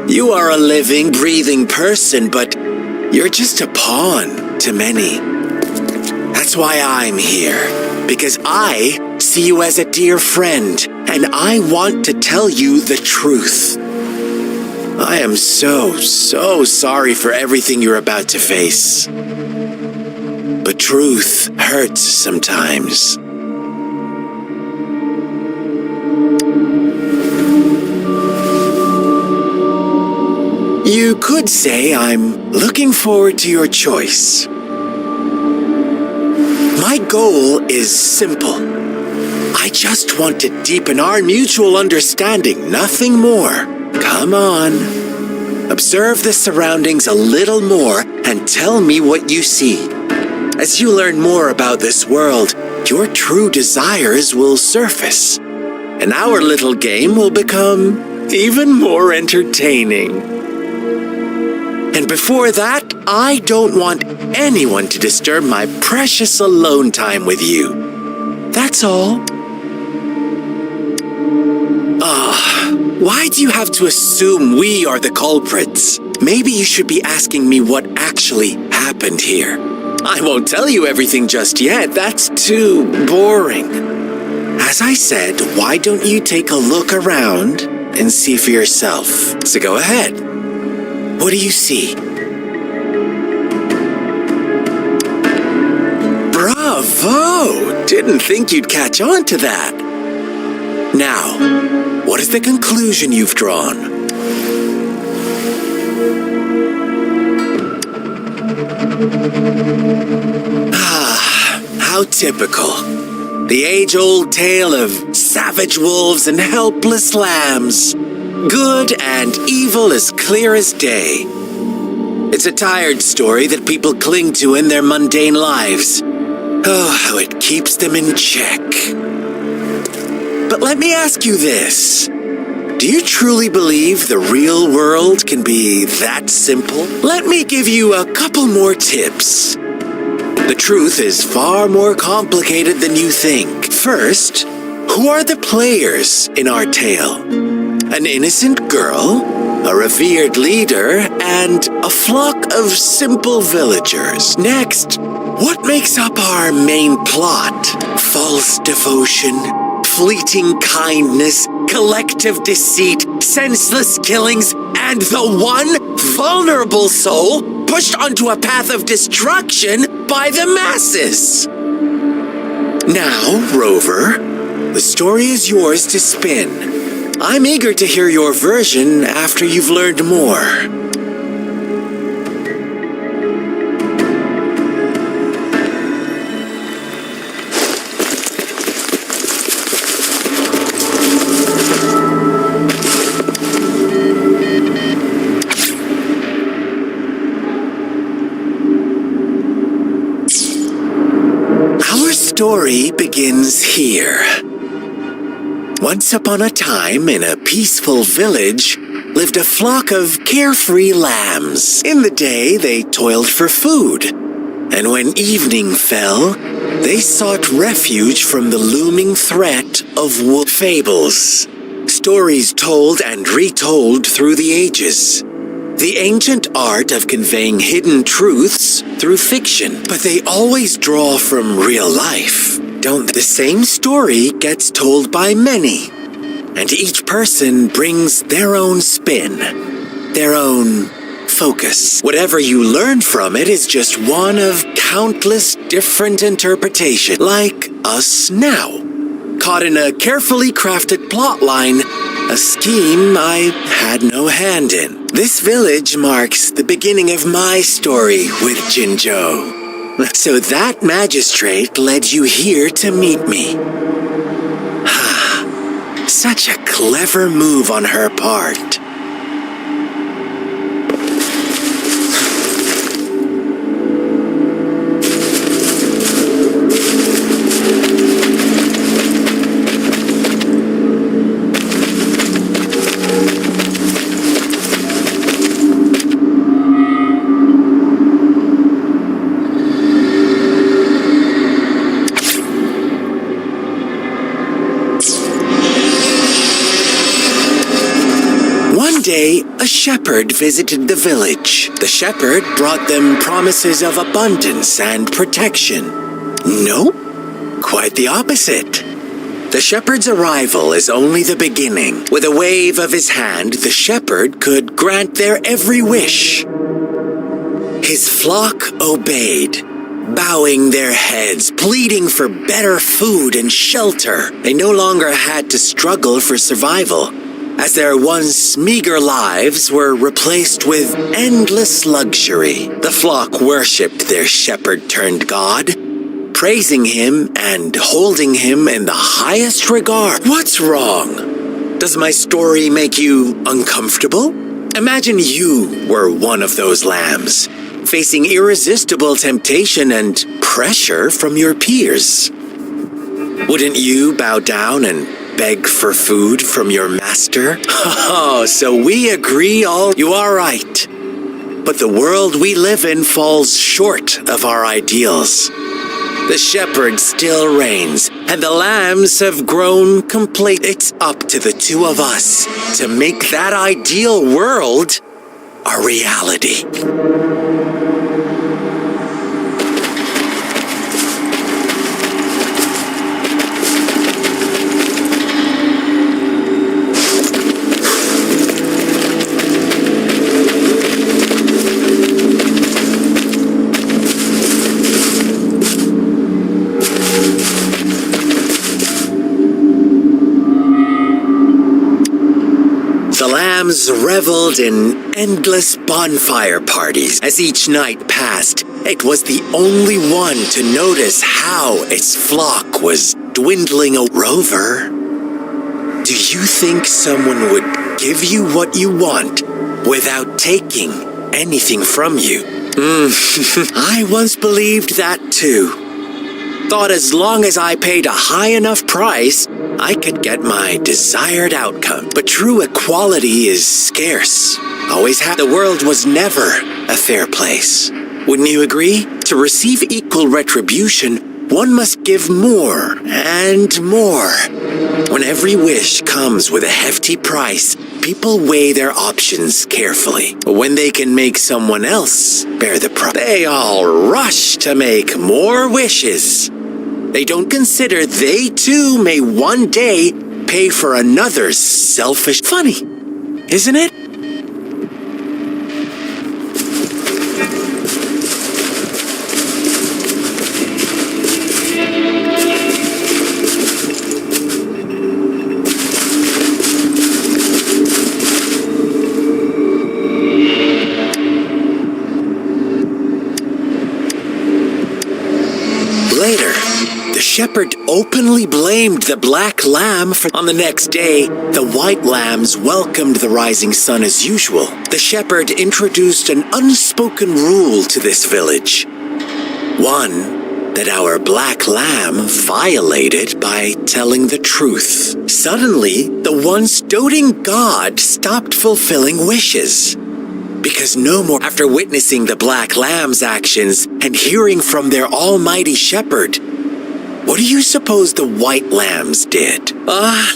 You are a living, breathing person, but you're just a pawn to many. That's why I'm here, because I see you as a dear friend, and I want to tell you the truth. I am so sorry for everything you're about to face. But truth hurts sometimes. You could say I'm looking forward to your choice. My goal is simple. I just want to deepen our mutual understanding, nothing more. Come on. Observe the surroundings a little more and tell me what you see. As you learn more about this world, your true desires will surface, and our little game will become even more entertaining. And before that, I don't want anyone to disturb my precious alone time with you. That's all. Why do you have to assume we are the culprits? Maybe you should be asking me what actually happened here. I won't tell you everything just yet. That's too boring. As I said, why don't you take a look around and see for yourself? So go ahead. What do you see? Bravo! Didn't think you'd catch on to that. Now, what is the conclusion you've drawn? How typical. The age-old tale of savage wolves and helpless lambs. Good and evil as clear as day. It's a tired story that people cling to in their mundane lives. Oh, how it keeps them in check. But let me ask you this. Do you truly believe the real world can be that simple? Let me give you a couple more tips. The truth is far more complicated than you think. First, who are the players in our tale? An innocent girl, a revered leader, and a flock of simple villagers. Next, what makes up our main plot? False devotion, fleeting kindness, collective deceit, senseless killings, and the one vulnerable soul pushed onto a path of destruction by the masses. Now, Rover, the story is yours to spin. I'm eager to hear your version after you've learned more. Story begins here. Once upon a time, in a peaceful village, lived a flock of carefree lambs. In the day, they toiled for food, and when evening fell, they sought refuge from the looming threat of wolf fables. Stories told and retold through the ages. The ancient art of conveying hidden truths through fiction, but they always draw from real life, don't they? The same story gets told by many, and each person brings their own spin, their own focus. Whatever you learn from it is just one of countless different interpretations, like us now, caught in a carefully crafted plotline, a scheme I had no hand in. This village marks the beginning of my story with Jinzhou. So that magistrate led you here to meet me. Such a clever move on her part. day, a shepherd visited the village. The shepherd brought them promises of abundance and protection. Nope, quite the opposite. The shepherd's arrival is only the beginning. With a wave of his hand, the shepherd could grant their every wish. His flock obeyed, bowing their heads, pleading for better food and shelter. They no longer had to struggle for survival, as their once meager lives were replaced with endless luxury. The flock worshipped their shepherd-turned-god, praising him and holding him in the highest regard. What's wrong? Does my story make you uncomfortable? Imagine you were one of those lambs, facing irresistible temptation and pressure from your peers. Wouldn't you bow down and beg for food from your master? Oh, so we agree you are right. But the world we live in falls short of our ideals. The shepherd still reigns, and the lambs have grown complete. It's up to the two of us to make that ideal world a reality. The lambs reveled in endless bonfire parties. As each night passed, it was the only one to notice how its flock was dwindling away. Rover, do you think someone would give you what you want without taking anything from you? I once believed that too. Thought as long as I paid a high enough price, I could get my desired outcome. But true equality is scarce. The world was never a fair place. Wouldn't you agree? To receive equal retribution, one must give more and more. When every wish comes with a hefty price, people weigh their options carefully. When they can make someone else bear the price, they all rush to make more wishes. They don't consider they too may one day pay for another's selfish. Funny, isn't it? Later, the shepherd openly blamed the black lamb on the next day. The white lambs welcomed the rising sun as usual. The shepherd introduced an unspoken rule to this village. One that our black lamb violated by telling the truth. Suddenly, the once doting god stopped fulfilling wishes. Because no more, after witnessing the black lamb's actions and hearing from their almighty shepherd, what do you suppose the white lambs did?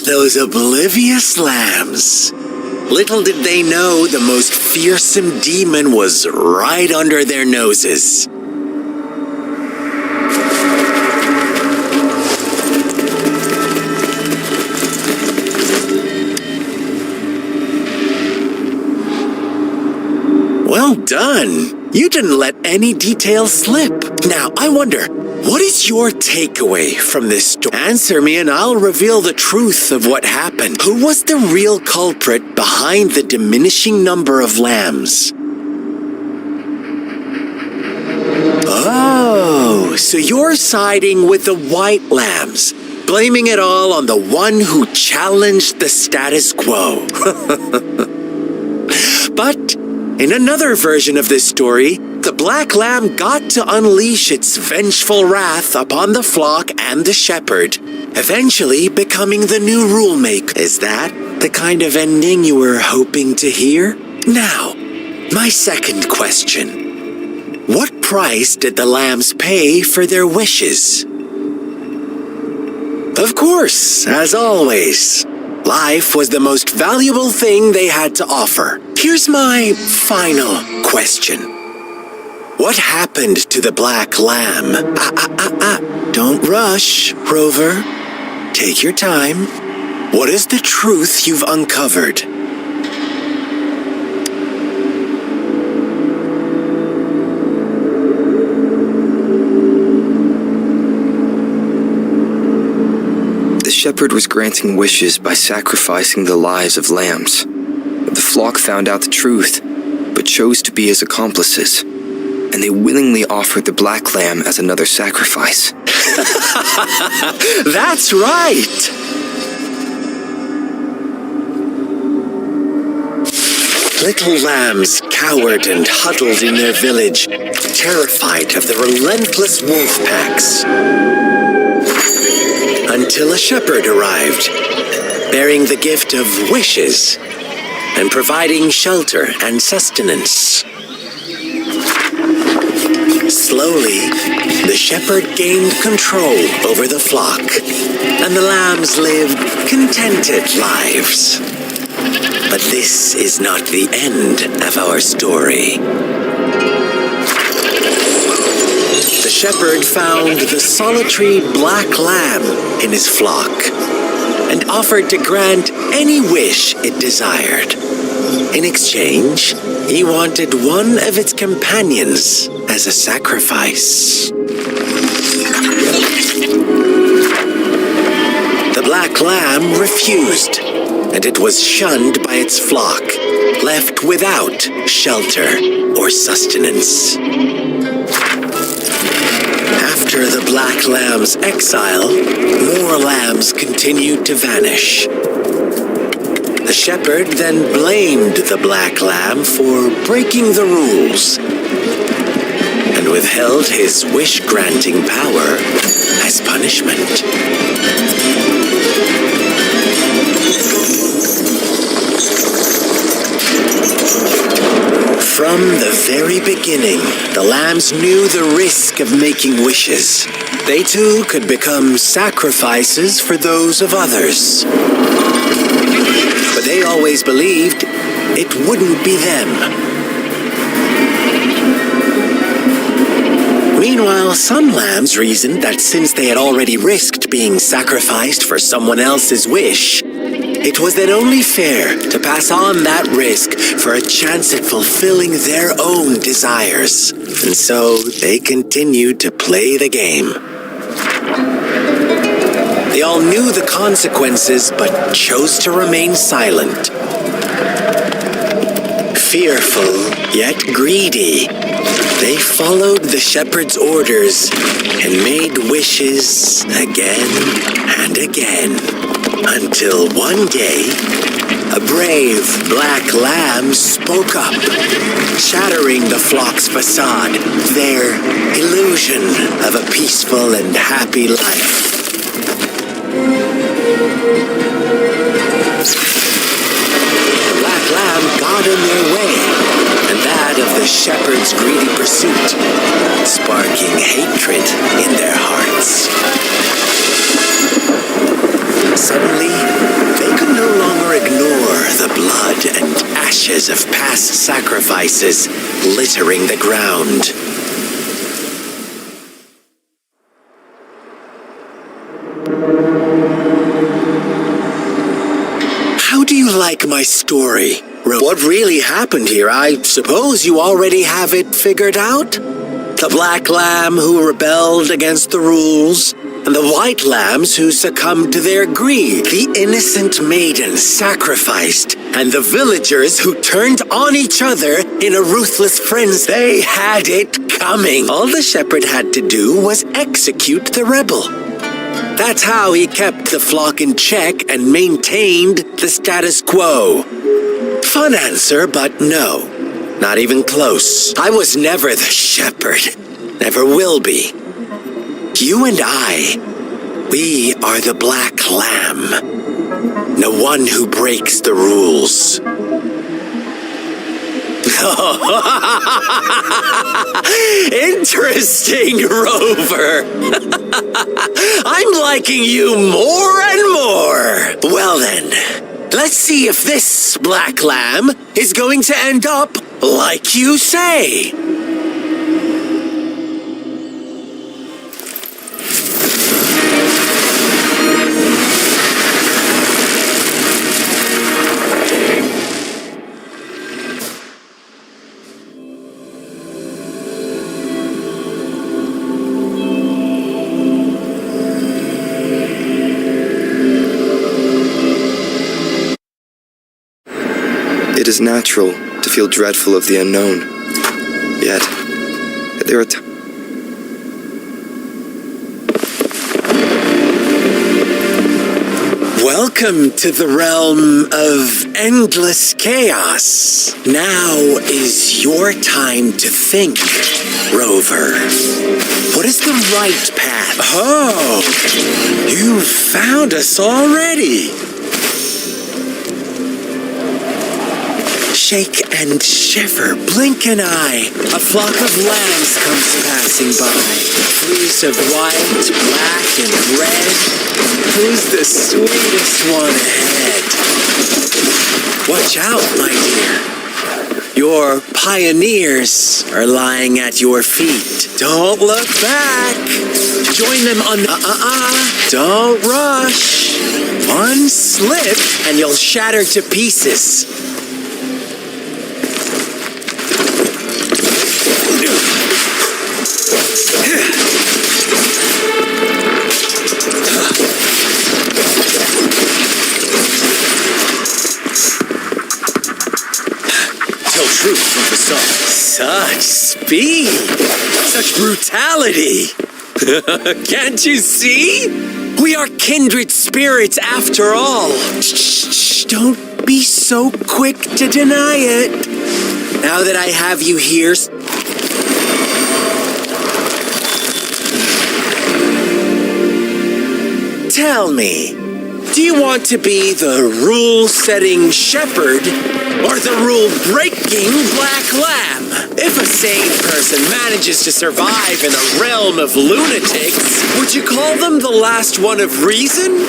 Those oblivious lambs. Little did they know the most fearsome demon was right under their noses. Well done. You didn't let any details slip. Now, I wonder, what is your takeaway from this story? Answer me and I'll reveal the truth of what happened. Who was the real culprit behind the diminishing number of lambs? Oh, so you're siding with the white lambs, blaming it all on the one who challenged the status quo. But in another version of this story, the black lamb got to unleash its vengeful wrath upon the flock and the shepherd, eventually becoming the new rule maker. Is that the kind of ending you were hoping to hear? Now, my second question. What price did the lambs pay for their wishes? Of course, as always, Life was the most valuable thing they had to offer. Here's my final question. What happened to the black lamb? Don't rush, Rover. Take your time. What is the truth you've uncovered? The shepherd was granting wishes by sacrificing the lives of lambs. The flock found out the truth, but chose to be his accomplices, and they willingly offered the black lamb as another sacrifice. That's right! Little lambs cowered and huddled in their village, terrified of the relentless wolf packs. Until a shepherd arrived, bearing the gift of wishes and providing shelter and sustenance. Slowly, the shepherd gained control over the flock, and the lambs lived contented lives. But this is not the end of our story. The shepherd found the solitary black lamb in his flock and offered to grant any wish it desired. In exchange, he wanted one of its companions as a sacrifice. The black lamb refused, and it was shunned by its flock, left without shelter or sustenance. After the black lamb's exile, more lambs continued to vanish. The shepherd then blamed the black lamb for breaking the rules and withheld his wish-granting power as punishment. From the very beginning, the lambs knew the risk of making wishes. They too could become sacrifices for those of others. But they always believed it wouldn't be them. Meanwhile, some lambs reasoned that since they had already risked being sacrificed for someone else's wish, it was then only fair to pass on that risk for a chance at fulfilling their own desires. And so they continued to play the game. They all knew the consequences, but chose to remain silent. Fearful, yet greedy, they followed the shepherd's orders and made wishes again and again. Until one day, a brave black lamb spoke up, shattering the flock's facade, their illusion of a peaceful and happy life. The black lamb got in their way, and that of the shepherd's greedy pursuit, sparking hatred in their hearts. Suddenly, they could no longer ignore the blood and ashes of past sacrifices littering the ground. How do you like my story? What really happened here? I suppose you already have it figured out? The black lamb who rebelled against the rules, and the white lambs who succumbed to their greed, the innocent maiden sacrificed, and the villagers who turned on each other in a ruthless frenzy. They had it coming. All the shepherd had to do was execute the rebel. That's how he kept the flock in check and maintained the status quo. Fun answer, but no, not even close. I was never the shepherd, never will be. You and I, we are the black lamb, the one who breaks the rules. Interesting, Rover. I'm liking you more and more. Well then, let's see if this black lamb is going to end up like you say. It is natural to feel dreadful of the unknown. Yet, there are Welcome to the realm of endless chaos. Now is your time to think, Rover. What is the right path? Oh, you found us already. Shake and shiver, blink an eye. A flock of lambs comes passing by. Fleece of white, black, and red. Who's the sweetest one ahead? Watch out, my dear. Your pioneers are lying at your feet. Don't look back. Join them on Don't rush. One slip and you'll shatter to pieces. Truth from the sun. Such speed! Such brutality! Can't you see? We are kindred spirits after all. Shh, don't be so quick to deny it. Now that I have you here... Tell me, do you want to be the rule-setting shepherd or the rule-breaking black lamb? If a sane person manages to survive in a realm of lunatics, would you call them the last one of reason?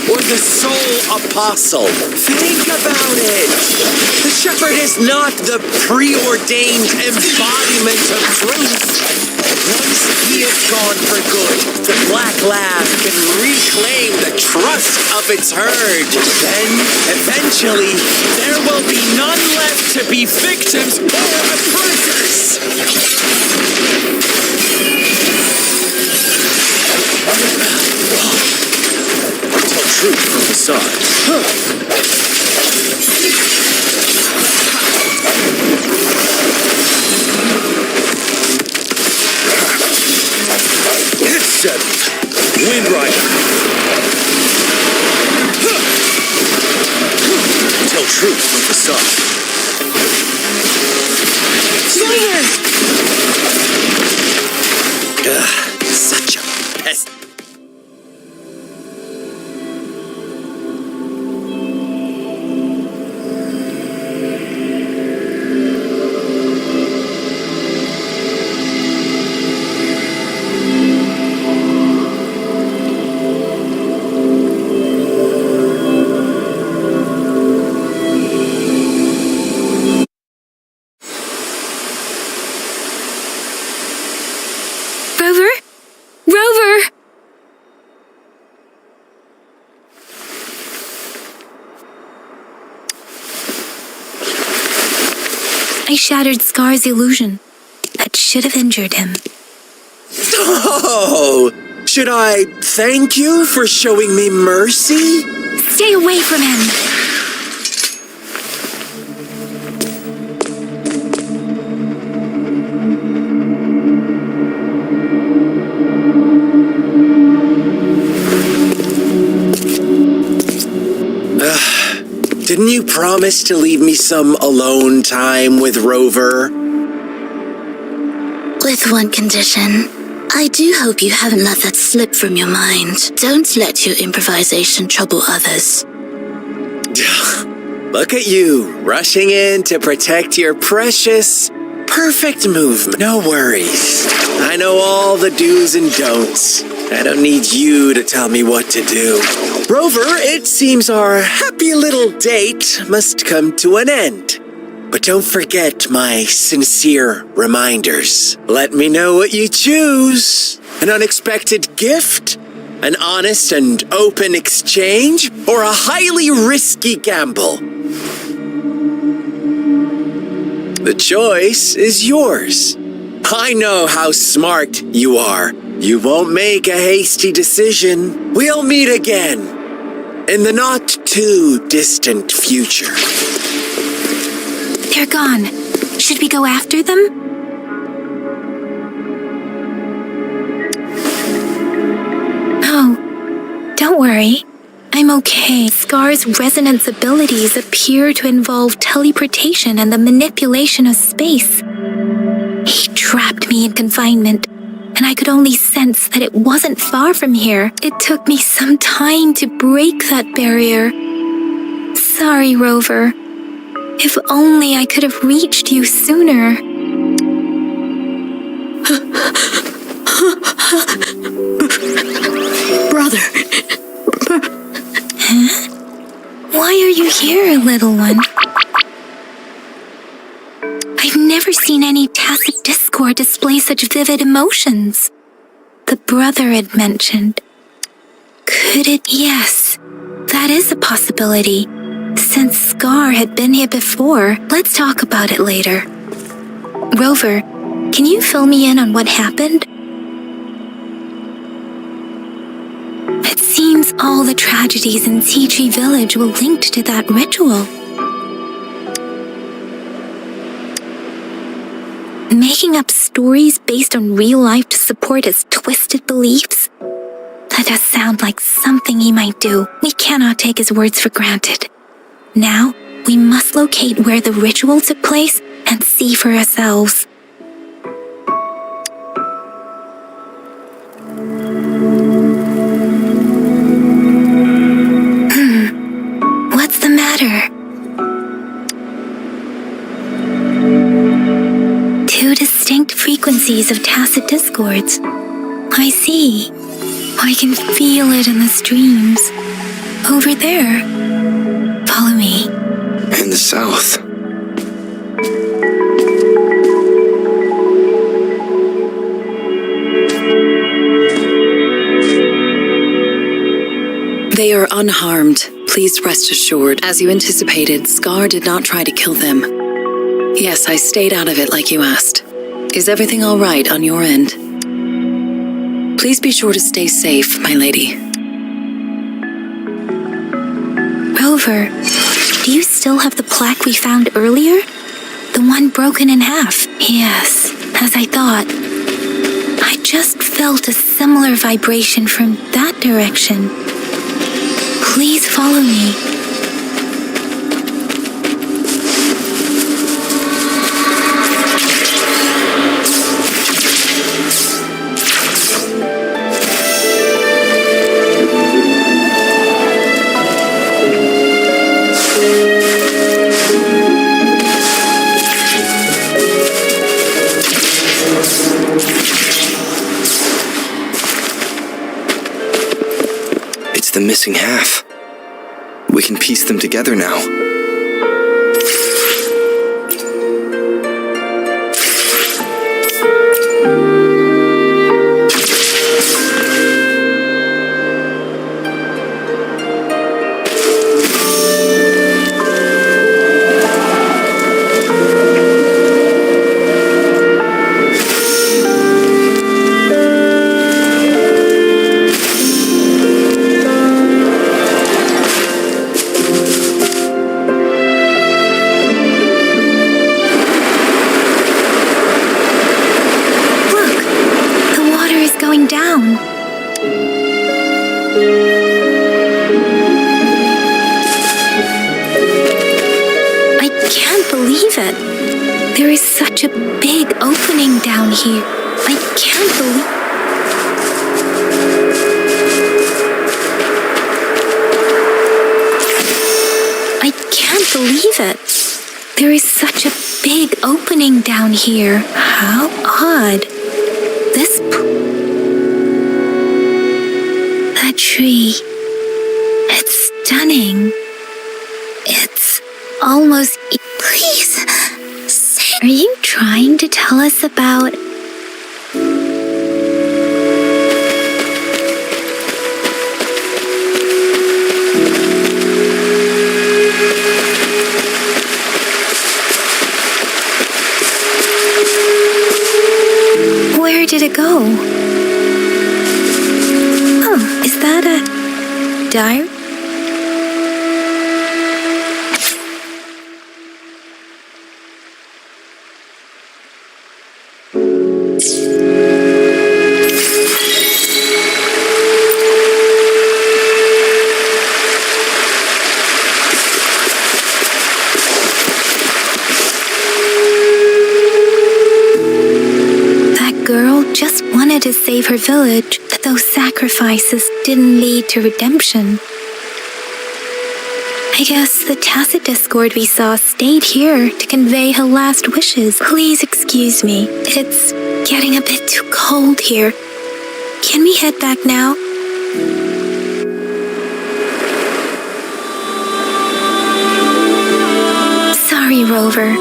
Or the sole apostle? Think about it. The shepherd is not the preordained embodiment of truth. Once he is gone for good, the black lamb can reclaim the trust of its herd. Then, eventually, there will be none left to be victims or oppressors. Tell truth from the sun. It's settled. Wind Rider. Tell truth from the sun. Slayer! Such a pest. I shattered Scar's illusion. That should have injured him. Oh! Should I thank you for showing me mercy? Stay away from him! Didn't you promise to leave me some alone time with Rover? With one condition. I do hope you haven't let that slip from your mind. Don't let your improvisation trouble others. Look at you, rushing in to protect your precious, perfect movement. No worries. I know all the do's and don'ts. I don't need you to tell me what to do. Rover, it seems our happy little date must come to an end. But don't forget my sincere reminders. Let me know what you choose. An unexpected gift? An honest and open exchange? Or a highly risky gamble? The choice is yours. I know how smart you are. You won't make a hasty decision. We'll meet again in the not too distant future. They're gone. Should we go after them? Oh, don't worry. I'm okay. Scar's resonance abilities appear to involve teleportation and the manipulation of space. He trapped me in confinement, and I could only sense that it wasn't far from here. It took me some time to break that barrier. Sorry, Rover. If only I could have reached you sooner. Brother. Huh? Why are you here, little one? I've never seen any tacit discord display such vivid emotions. The brother had mentioned. Could it? Yes, that is a possibility. Since Scar had been here before, let's talk about it later. Rover, can you fill me in on what happened? It seems all the tragedies in Tea Tree Village were linked to that ritual. Making up stories based on real life to support his twisted beliefs? That does sound like something he might do. We cannot take his words for granted. Now, we must locate where the ritual took place and see for ourselves. What's the matter? Two distinct frequencies of tacit discords. I see. I can feel it in the streams. Over there. Follow me. In the south. They are unharmed. Please rest assured. As you anticipated, Scar did not try to kill them. Yes, I stayed out of it like you asked. Is everything all right on your end? Please be sure to stay safe, my lady. Rover, do you still have the plaque we found earlier? The one broken in half? Yes, as I thought. I just felt a similar vibration from that direction. Please follow me. It's the missing half. We can piece them together now. Down. I can't believe it. There is such a big opening down here. I can't believe... I can't believe it. There is such a big opening down here. How odd. That tree. It's stunning. It's almost... Please, say... Are you trying to tell us about... Where did it go? Oh, is that a diary? To save her village, but those sacrifices didn't lead to redemption. I guess the tacit discord we saw stayed here to convey her last wishes. Please excuse me. It's getting a bit too cold here. Can we head back now? Sorry, Rover.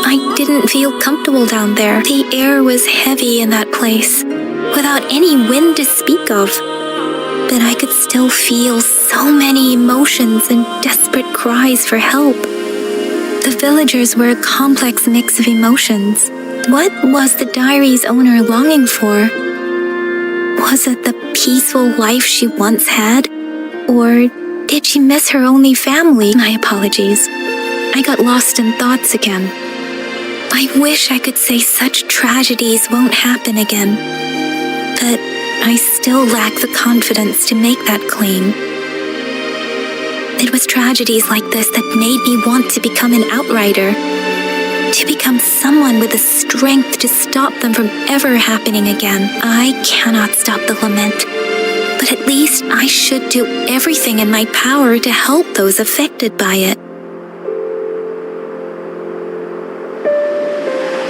I didn't feel comfortable down there. The air was heavy in that place, without any wind to speak of. But I could still feel so many emotions and desperate cries for help. The villagers were a complex mix of emotions. What was the diary's owner longing for? Was it the peaceful life she once had? Or did she miss her only family? My apologies. I got lost in thoughts again. I wish I could say such tragedies won't happen again. But I still lack the confidence to make that claim. It was tragedies like this that made me want to become an outrider, to become someone with the strength to stop them from ever happening again. I cannot stop the lament, but at least I should do everything in my power to help those affected by it.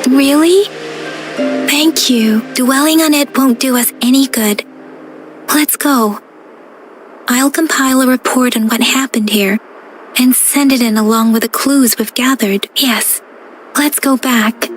Really? Thank you. Dwelling on it won't do us any good. Let's go. I'll compile a report on what happened here and send it in along with the clues we've gathered. Yes, let's go back.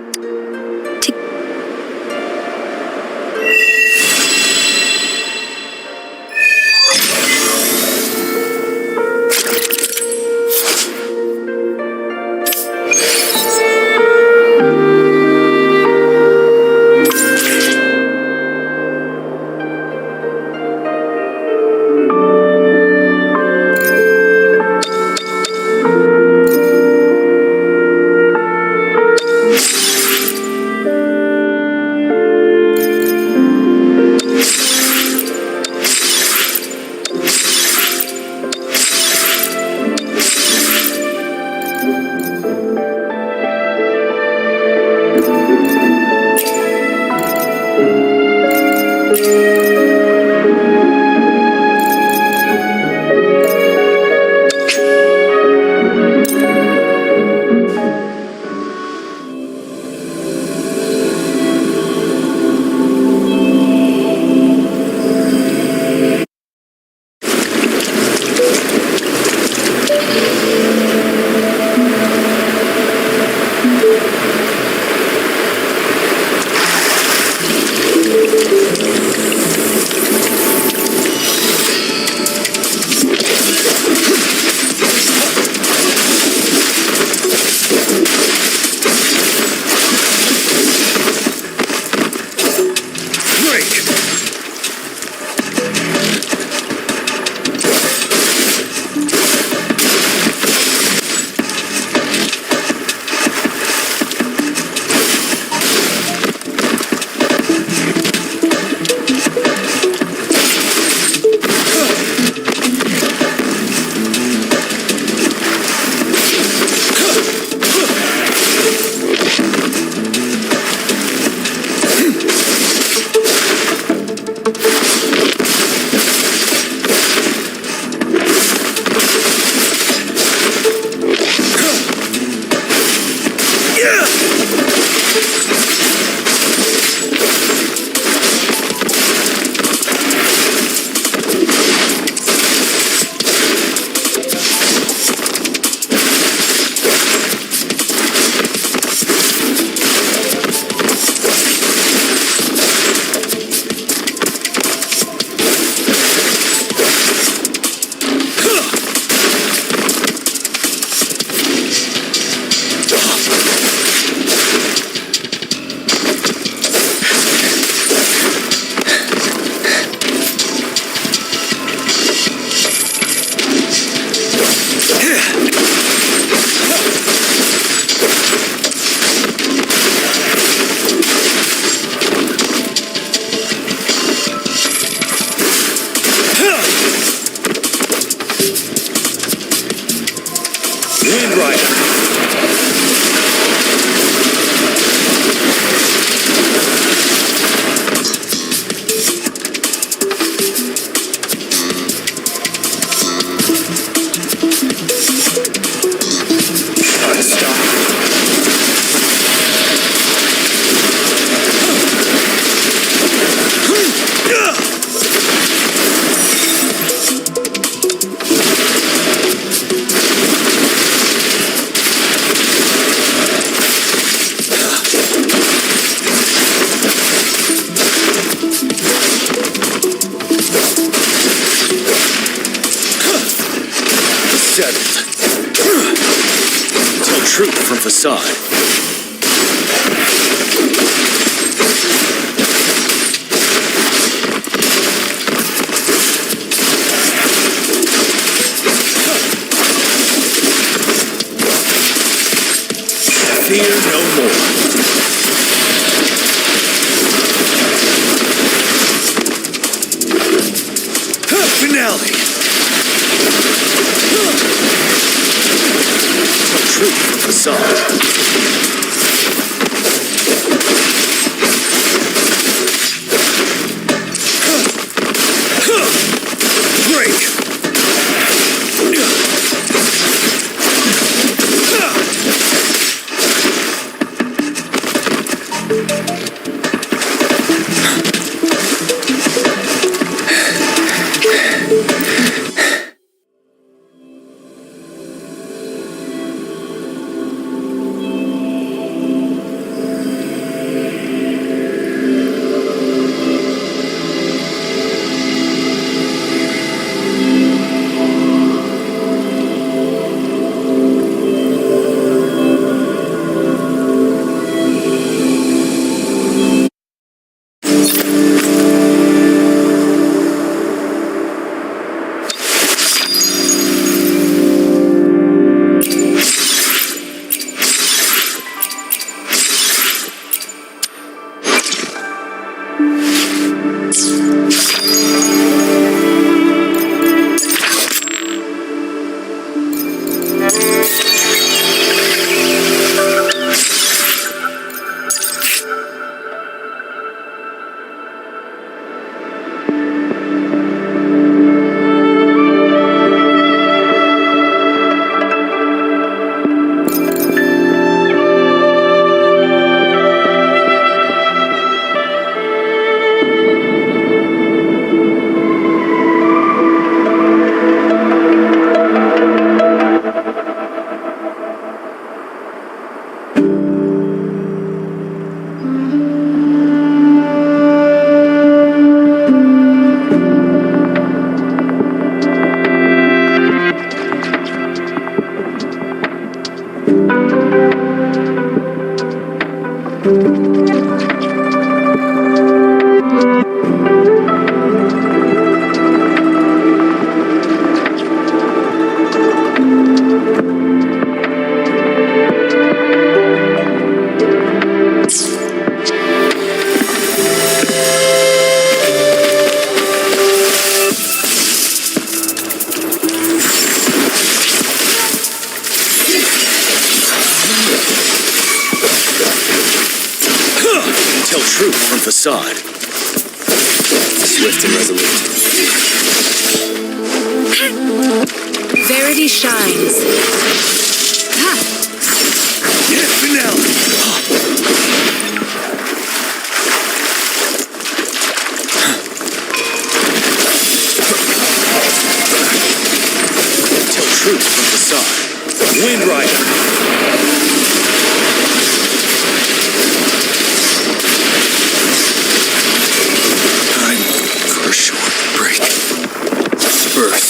Truth from facade. Fear no more. Finale. Truth from facade. Break. Tell truth from facade. Swift and resolute. Verity shines. Ha! Yeah, finale! Time for a short break. Earth.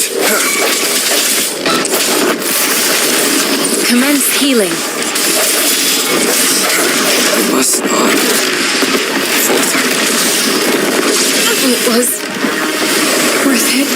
Commence healing. I must not falter. It was worth it.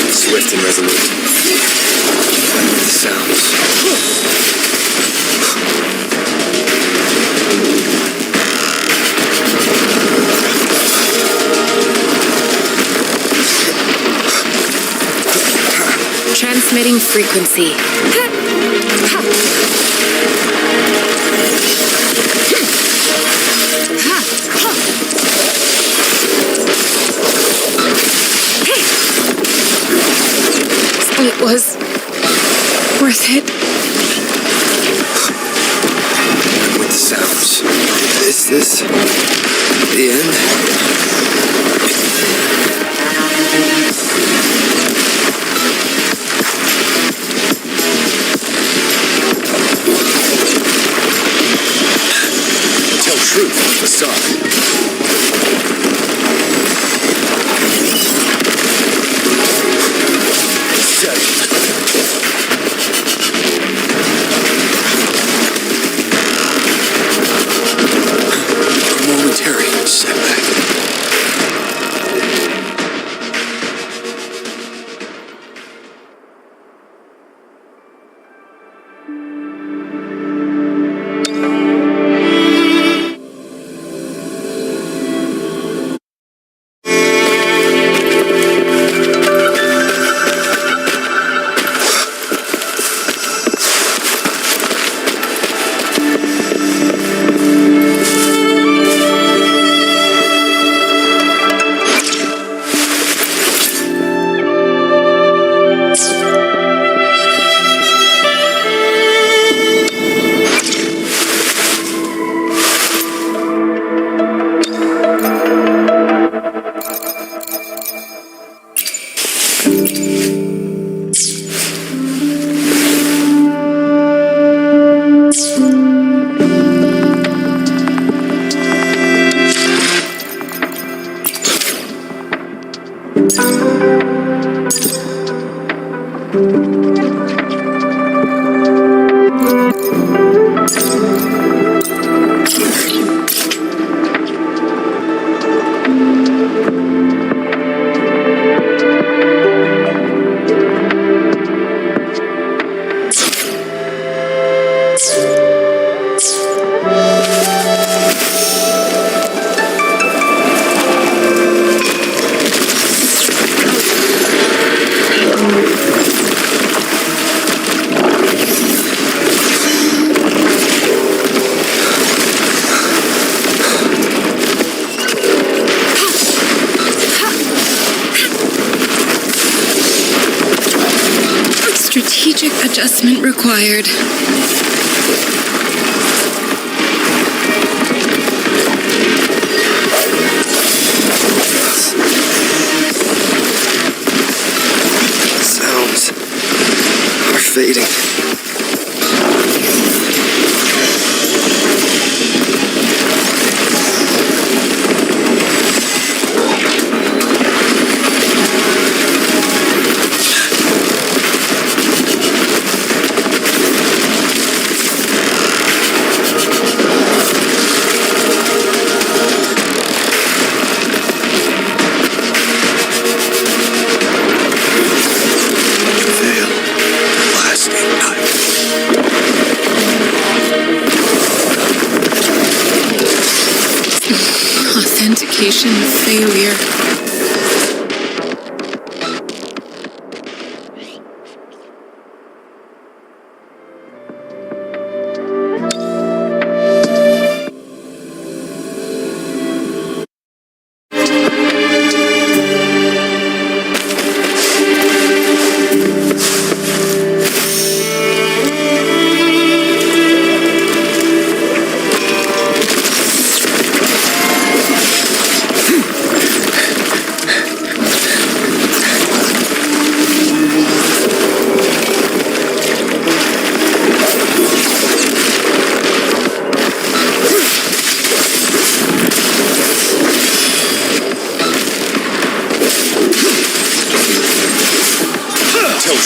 Swift and resolute. The sounds. Transmitting frequency. It was worth it. With the sounds. Is this the end? Tell truth, facade. Momentary setback. Strategic adjustment required. Sounds are fading. Authentication failure.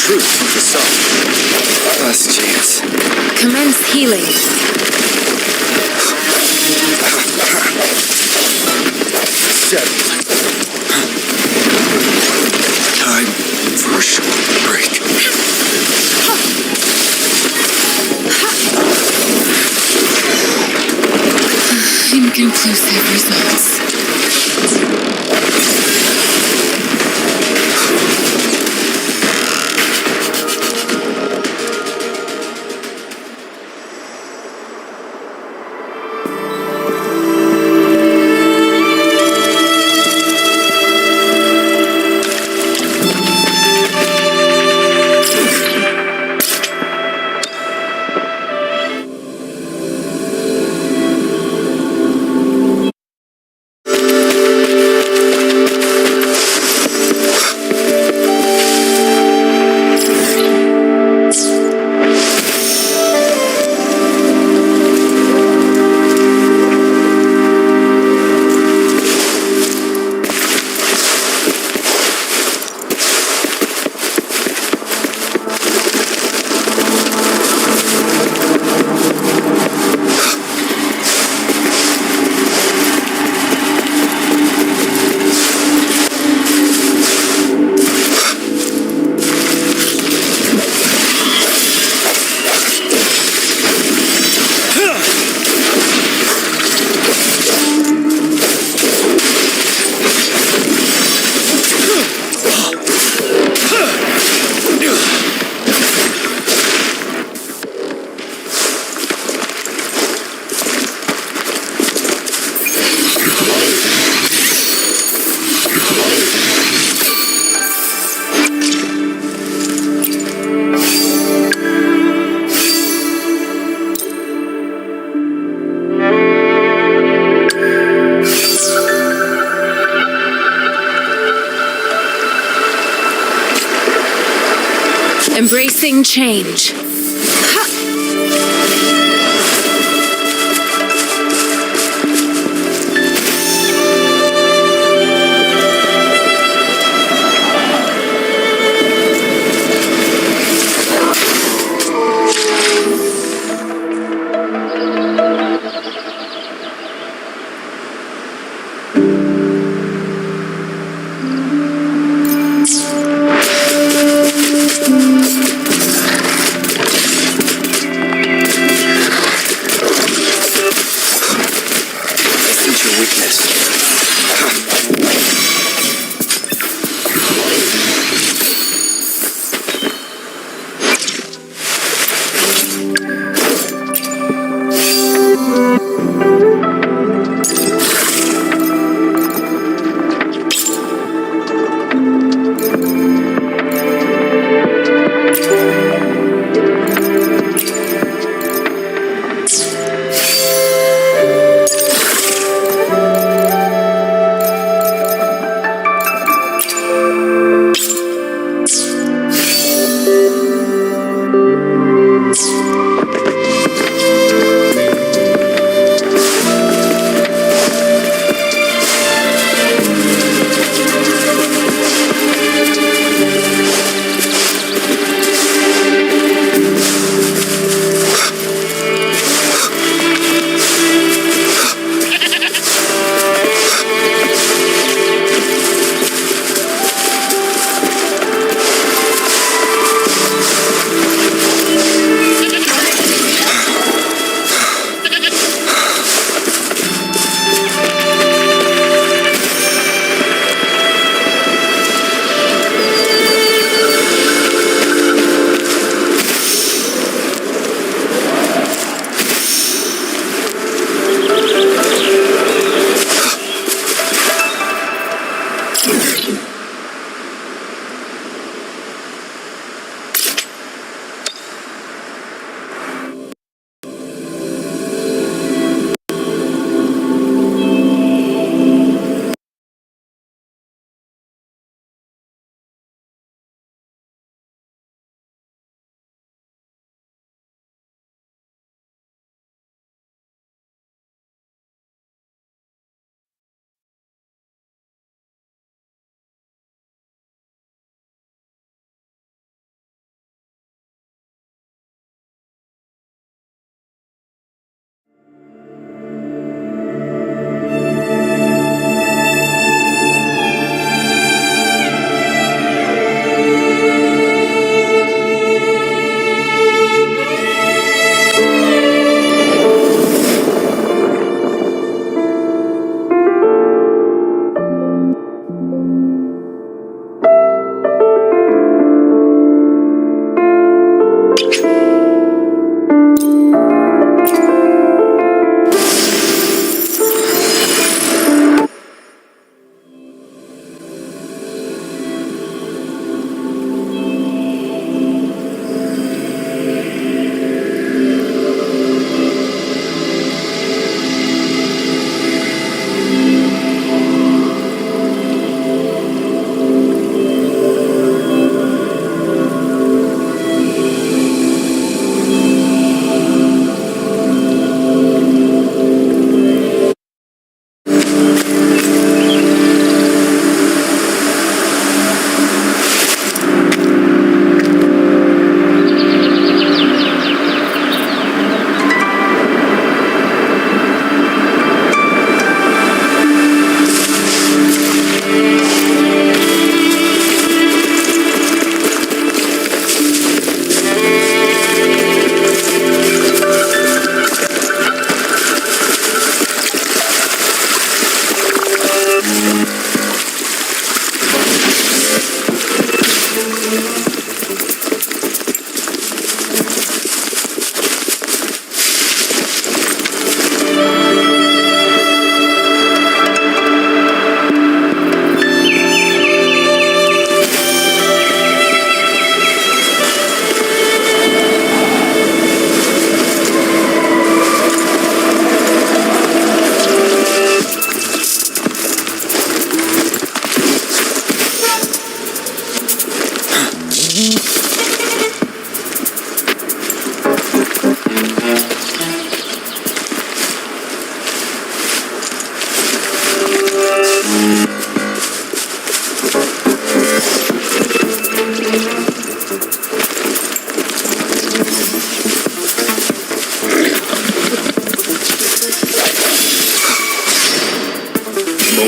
Truth from the sun. Last chance. Commence healing. Settled. Time for a short break. Inconclusive results. Embracing change. exploit your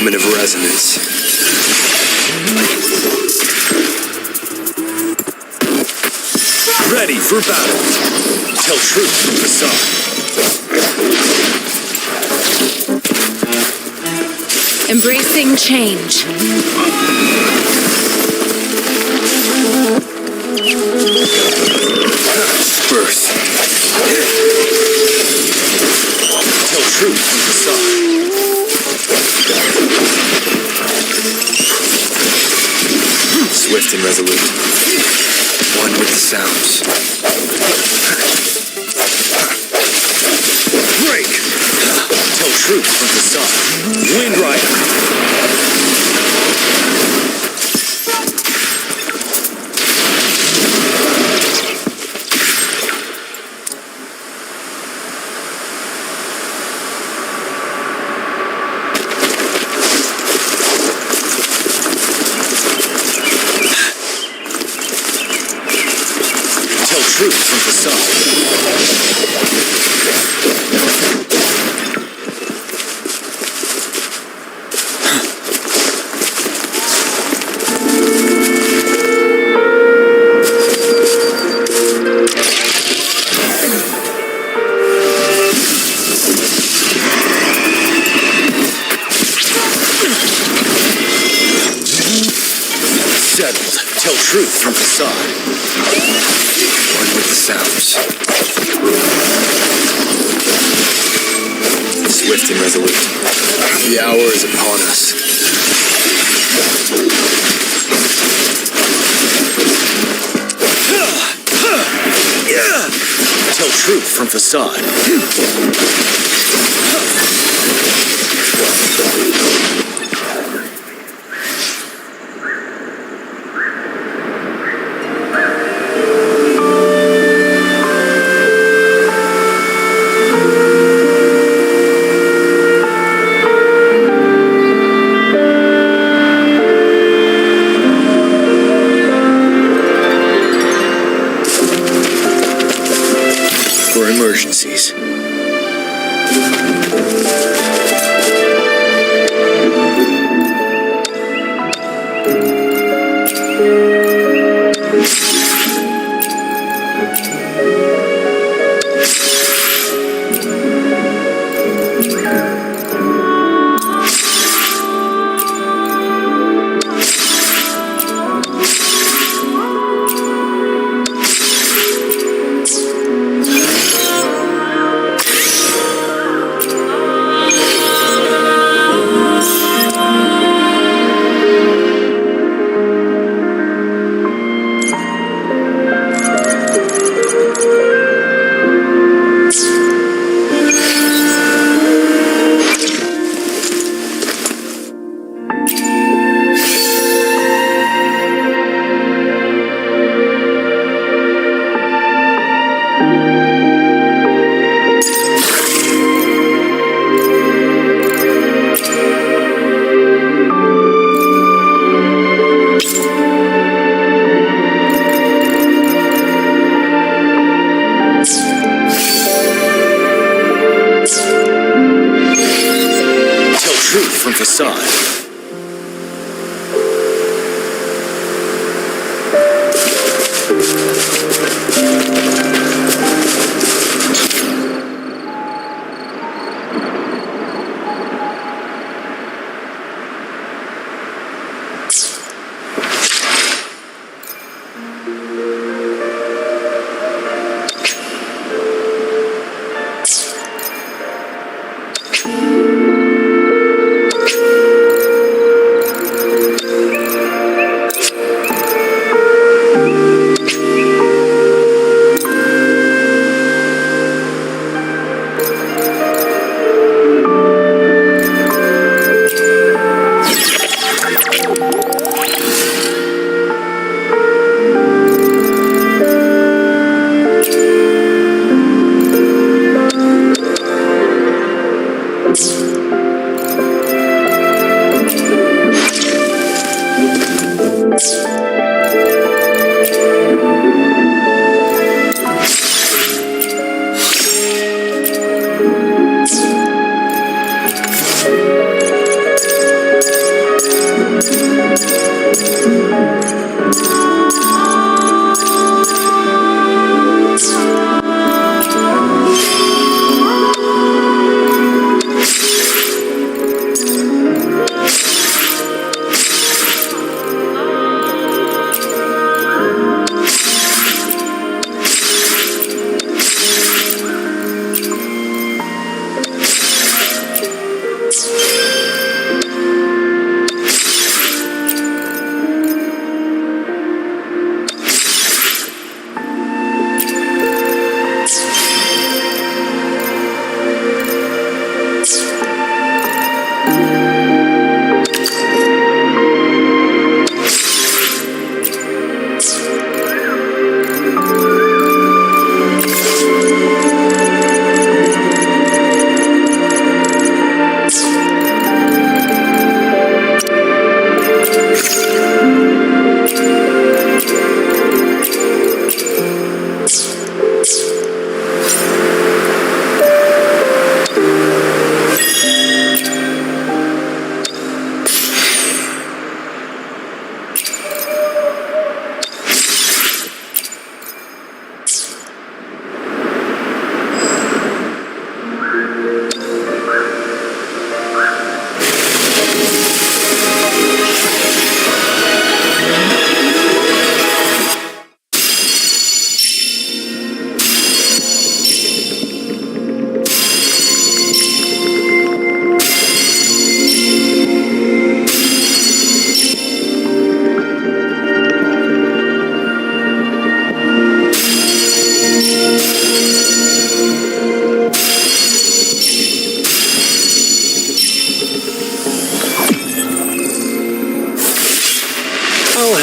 moment of resonance. Ready for battle. Tell truth from facade. Embracing change. Birth. Tell truth from facade. Swift and resolute. One with the sounds. Break! Tell truth from facade. Wind Rider. Truth from facade. Settled. Tell truth from facade. One with the sounds. Swift and resolute. The hour is upon us. Tell truth from facade. For emergencies. Truth from facade.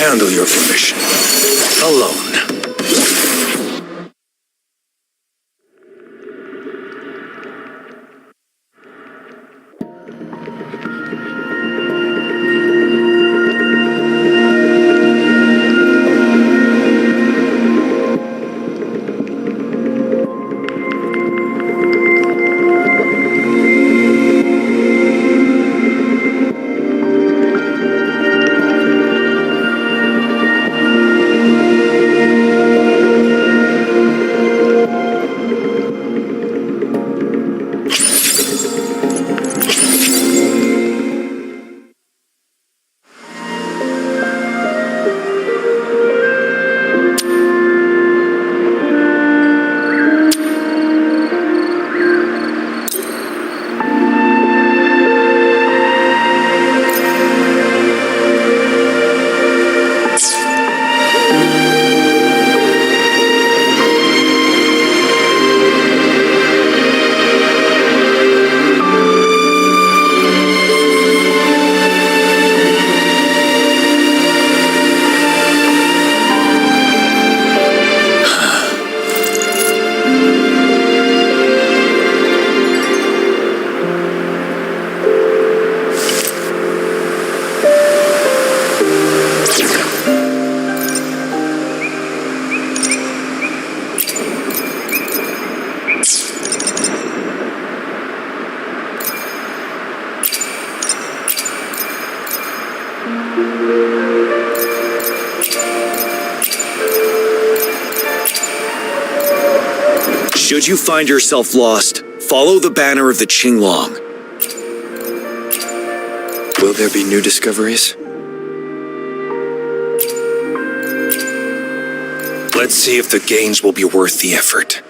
handle your commission. Alone. Should you find yourself lost, follow the banner of the Qinglong. Will there be new discoveries? Let's see if the gains will be worth the effort.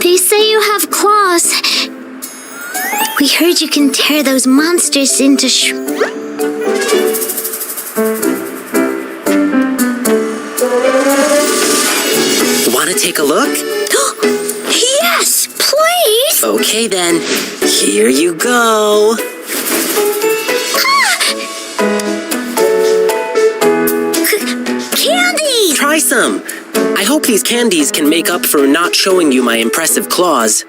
They say you have claws. We heard you can tear those monsters into Want to take a look? Yes, please! Okay then, here you go. Candy! Try some. I hope these candies can make up for not showing you my impressive claws.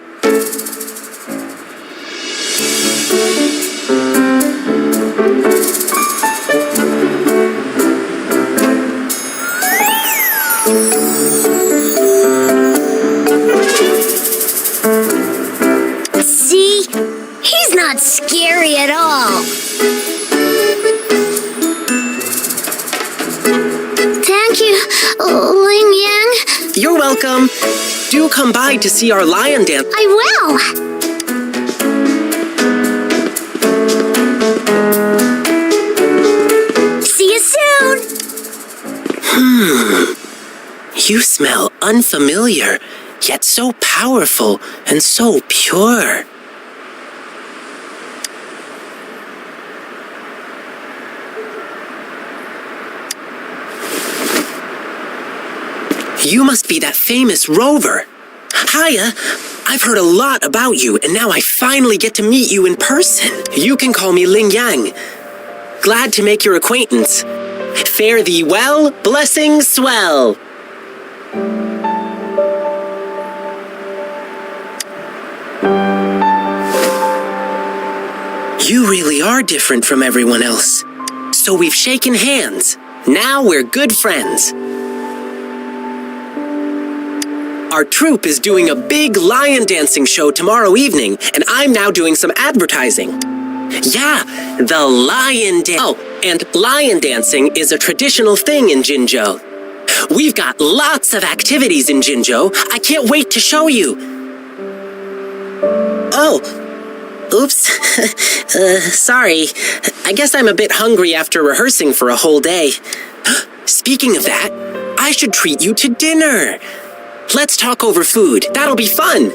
See? He's not scary at all. Thank you, Ling Yang. You're welcome. Do come by to see our lion dance. I will. See you soon. You smell unfamiliar, yet so powerful and so pure. You must be that famous rover. Hiya, I've heard a lot about you, and now I finally get to meet you in person. You can call me Ling Yang. Glad to make your acquaintance. Fare thee well, blessings swell. You really are different from everyone else. So we've shaken hands. Now we're good friends. Our troupe is doing a big lion dancing show tomorrow evening, and I'm now doing some advertising. Yeah, the lion dance. Oh, and lion dancing is a traditional thing in Jinzhou. We've got lots of activities in Jinzhou. I can't wait to show you. Oh, oops. Sorry. I guess I'm a bit hungry after rehearsing for a whole day. Speaking of that, I should treat you to dinner. Let's talk over food. That'll be fun.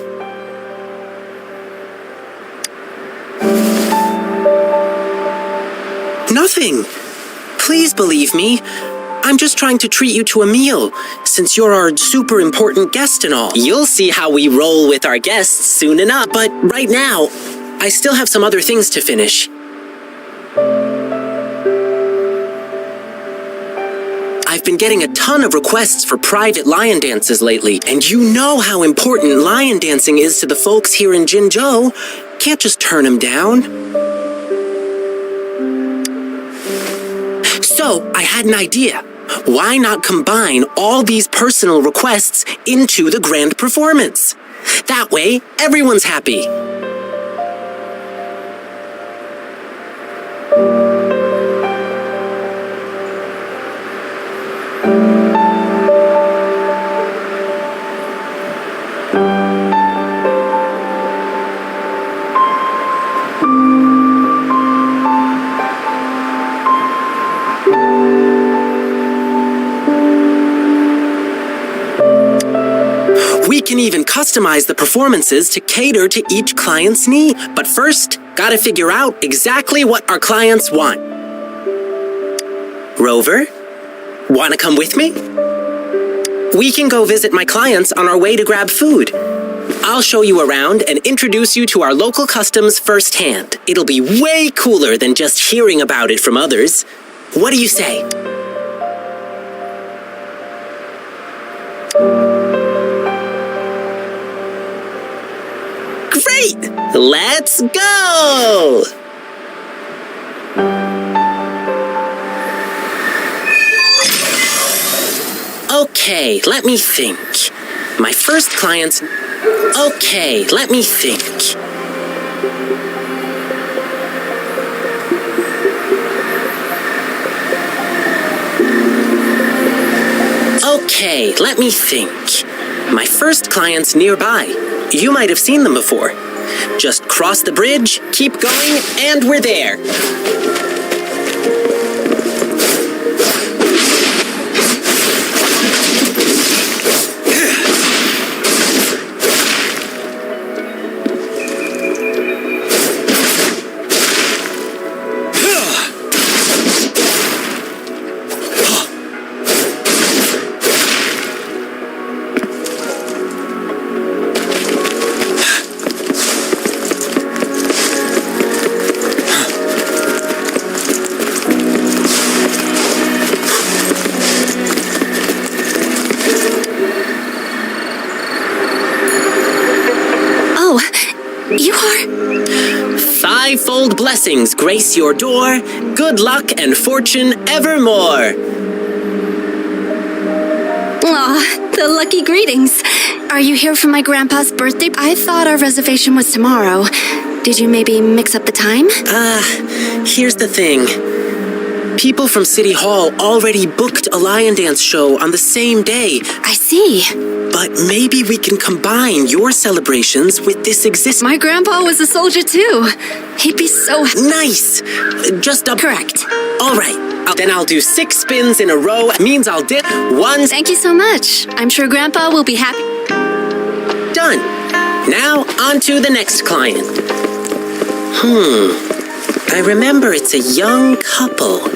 Nothing. Please believe me. I'm just trying to treat you to a meal, since you're our super important guest and all. You'll see how we roll with our guests soon enough, but right now, I still have some other things to finish. I've been getting a ton of requests for private lion dances lately, and you know how important lion dancing is to the folks here in Jinzhou. Can't just turn them down. So, I had an idea. Why not combine all these personal requests into the grand performance? That way, everyone's happy. We can even customize the performances to cater to each client's need. But first, gotta figure out exactly what our clients want. Rover, wanna come with me? We can go visit my clients on our way to grab food. I'll show you around and introduce you to our local customs firsthand. It'll be way cooler than just hearing about it from others. What do you say? Great! Let's go! Okay, let me think. My first client's... Okay, let me think. Okay, let me think. My first client's nearby. You might have seen them before. Just cross the bridge, keep going, and we're there. You are? Fivefold blessings grace your door, good luck and fortune evermore. Aw, the lucky greetings. Are you here for my grandpa's birthday? I thought our reservation was tomorrow. Did you maybe mix up the time? Here's the thing. People from City Hall already booked a lion dance show on the same day. I see. But maybe we can combine your celebrations with this existing... My grandpa was a soldier too. He'd be so... Nice! Just up... Correct. All right. Then I'll do 6 spins in a row. Means I'll dip one... Thank you so much. I'm sure grandpa will be happy. Done. Now, on to the next client. I remember it's a young couple.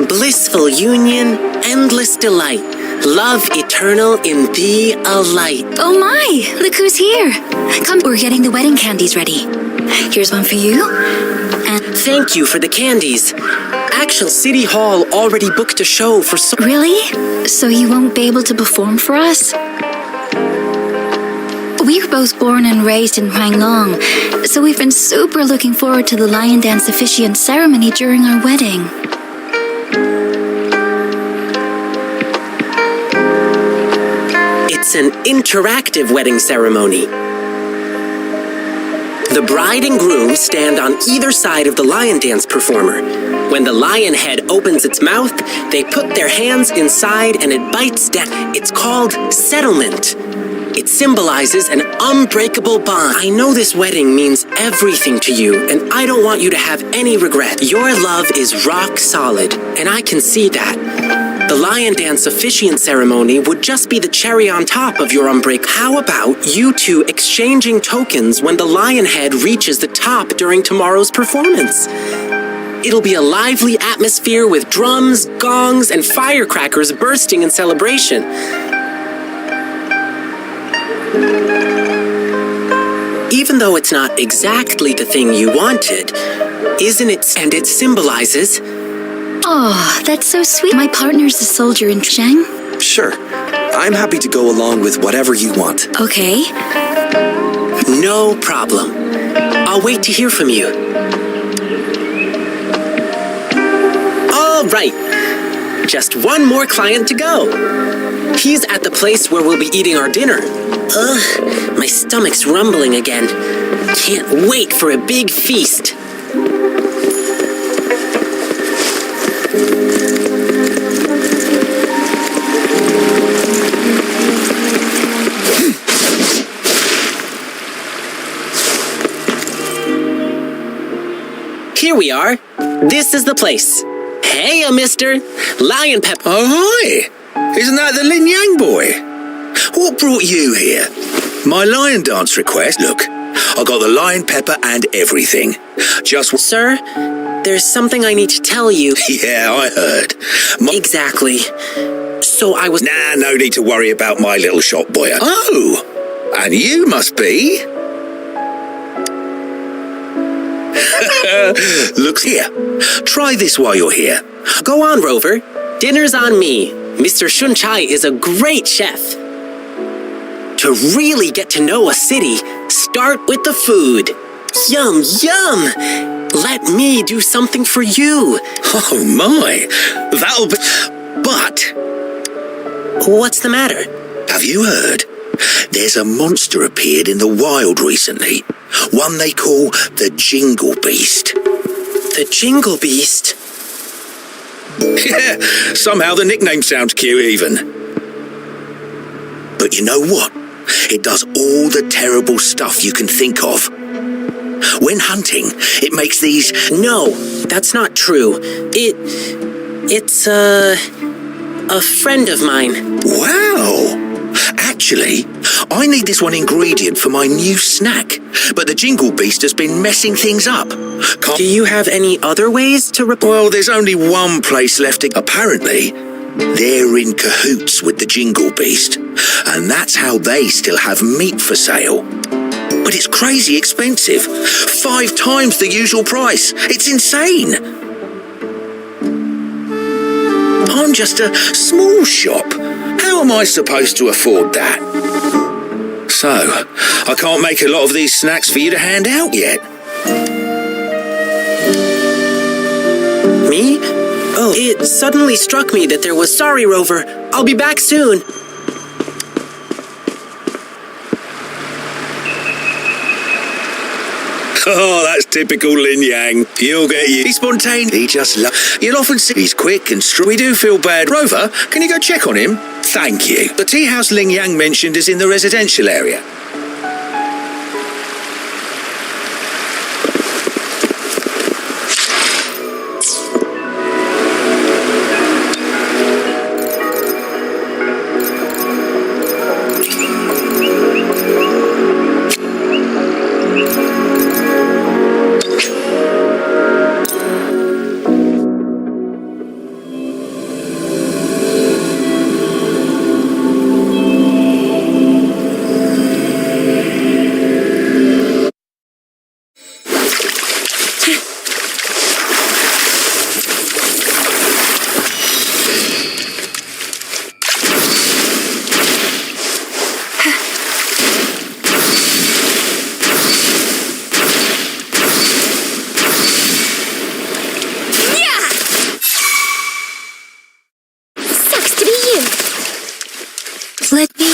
Blissful union, endless delight. Love eternal in thee a light. Oh my, look who's here. Come, we're getting the wedding candies ready. Here's one for you. And thank you for the candies. Actual City Hall already booked a show for so... Really? So you won't be able to perform for us? We were both born and raised in Huanglong, so we've been super looking forward to the lion dance officiant ceremony during our wedding. It's an interactive wedding ceremony. The bride and groom stand on either side of the lion dance performer. When the lion head opens its mouth, they put their hands inside and it bites down. It's called settlement. It symbolizes an unbreakable bond. I know this wedding means everything to you, and I don't want you to have any regret. Your love is rock solid, and I can see that. The lion dance officiant ceremony would just be the cherry on top of your unbreakable. How about you two exchanging tokens when the lion head reaches the top during tomorrow's performance? It'll be a lively atmosphere with drums, gongs, and firecrackers bursting in celebration. Even though it's not exactly the thing you wanted, isn't it? And it symbolizes... Oh, that's so sweet. My partner's a soldier in Chang. Sure. I'm happy to go along with whatever you want. Okay. No problem. I'll wait to hear from you. All right. Just one more client to go. He's at the place where we'll be eating our dinner. Ugh, my stomach's rumbling again. Can't wait for a big feast. Here we are. This is the place. Hey, mister. Lion Pepper. Oh, hi. Isn't that the Lin Yang boy? What brought you here? My lion dance request? Look, I got the lion pepper and everything. Just... Sir, there's something I need to tell you. Yeah, I heard. Exactly. So I was... Nah, no need to worry about my little shop boy. Oh, and you must be... Look here. Try this while you're here. Go on, Rover. Dinner's on me. Mr. Shun Chai is a great chef. To really get to know a city, start with the food. Yum, yum. Let me do something for you. Oh, my. That'll be... But... What's the matter? Have you heard? There's a monster appeared in the wild recently. One they call the Jingle Beast. The Jingle Beast? Yeah, somehow the nickname sounds cute even. But you know what? It does all the terrible stuff you can think of. When hunting, it makes these... No, that's not true. It's a friend of mine. Wow! Actually, I need this one ingredient for my new snack, but the Jingle Beast has been messing things up. Do you have any other ways to Well, there's only one place left. Apparently, they're in cahoots with the Jingle Beast, and that's how they still have meat for sale. But it's crazy expensive. 5 times the usual price. It's insane. I'm just a small shop. How am I supposed to afford that? So, I can't make a lot of these snacks for you to hand out yet. Me? Oh, it suddenly struck me that there was... Sorry, Rover. I'll be back soon. Oh, that's typical Lin Yang. You'll get you. He's spontaneous. He just You'll often see he's quick and strong. We do feel bad. Rover, can you go check on him? Thank you. The tea house Lin Yang mentioned is in the residential area.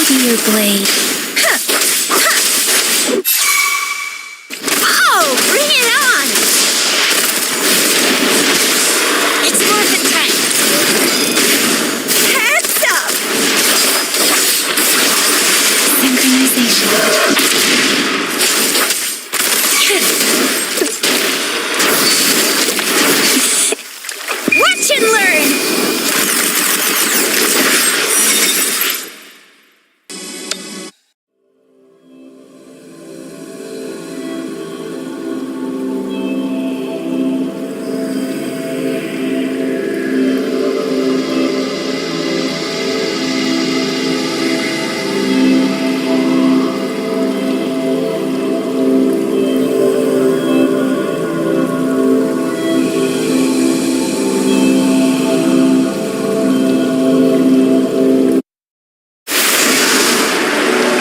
mightier blade. Oh, bring it on! It's more than time. Heads up! Synchronization. Watch and learn!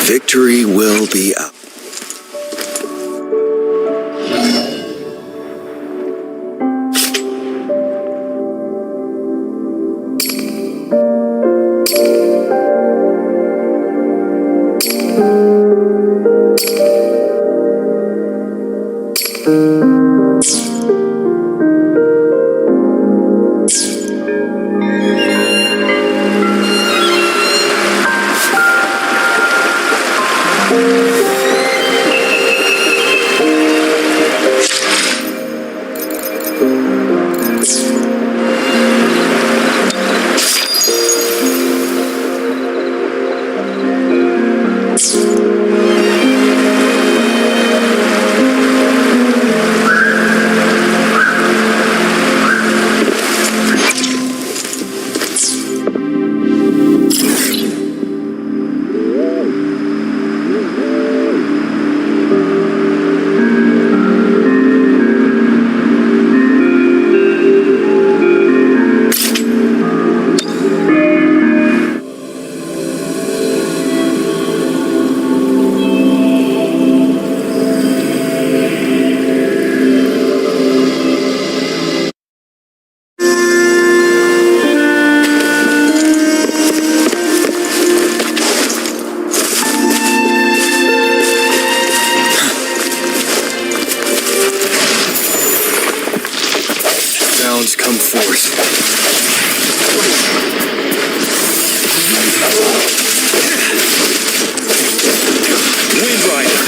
Victory will be up. Come forth. Wind Rider.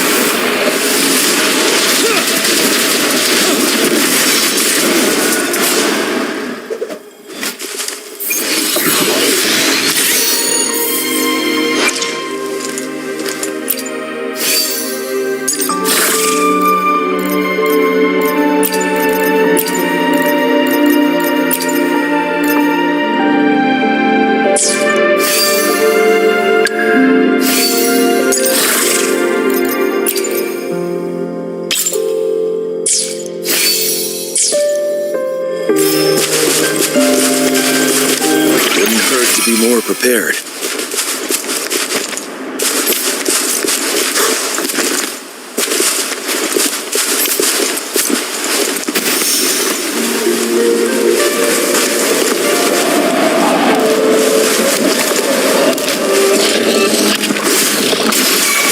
Be more prepared.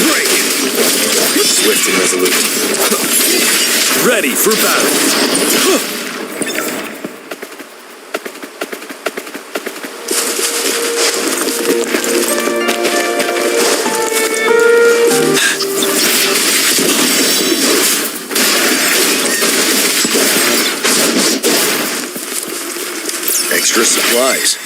Break! Swift and resolute. Ready for battle. Extra supplies.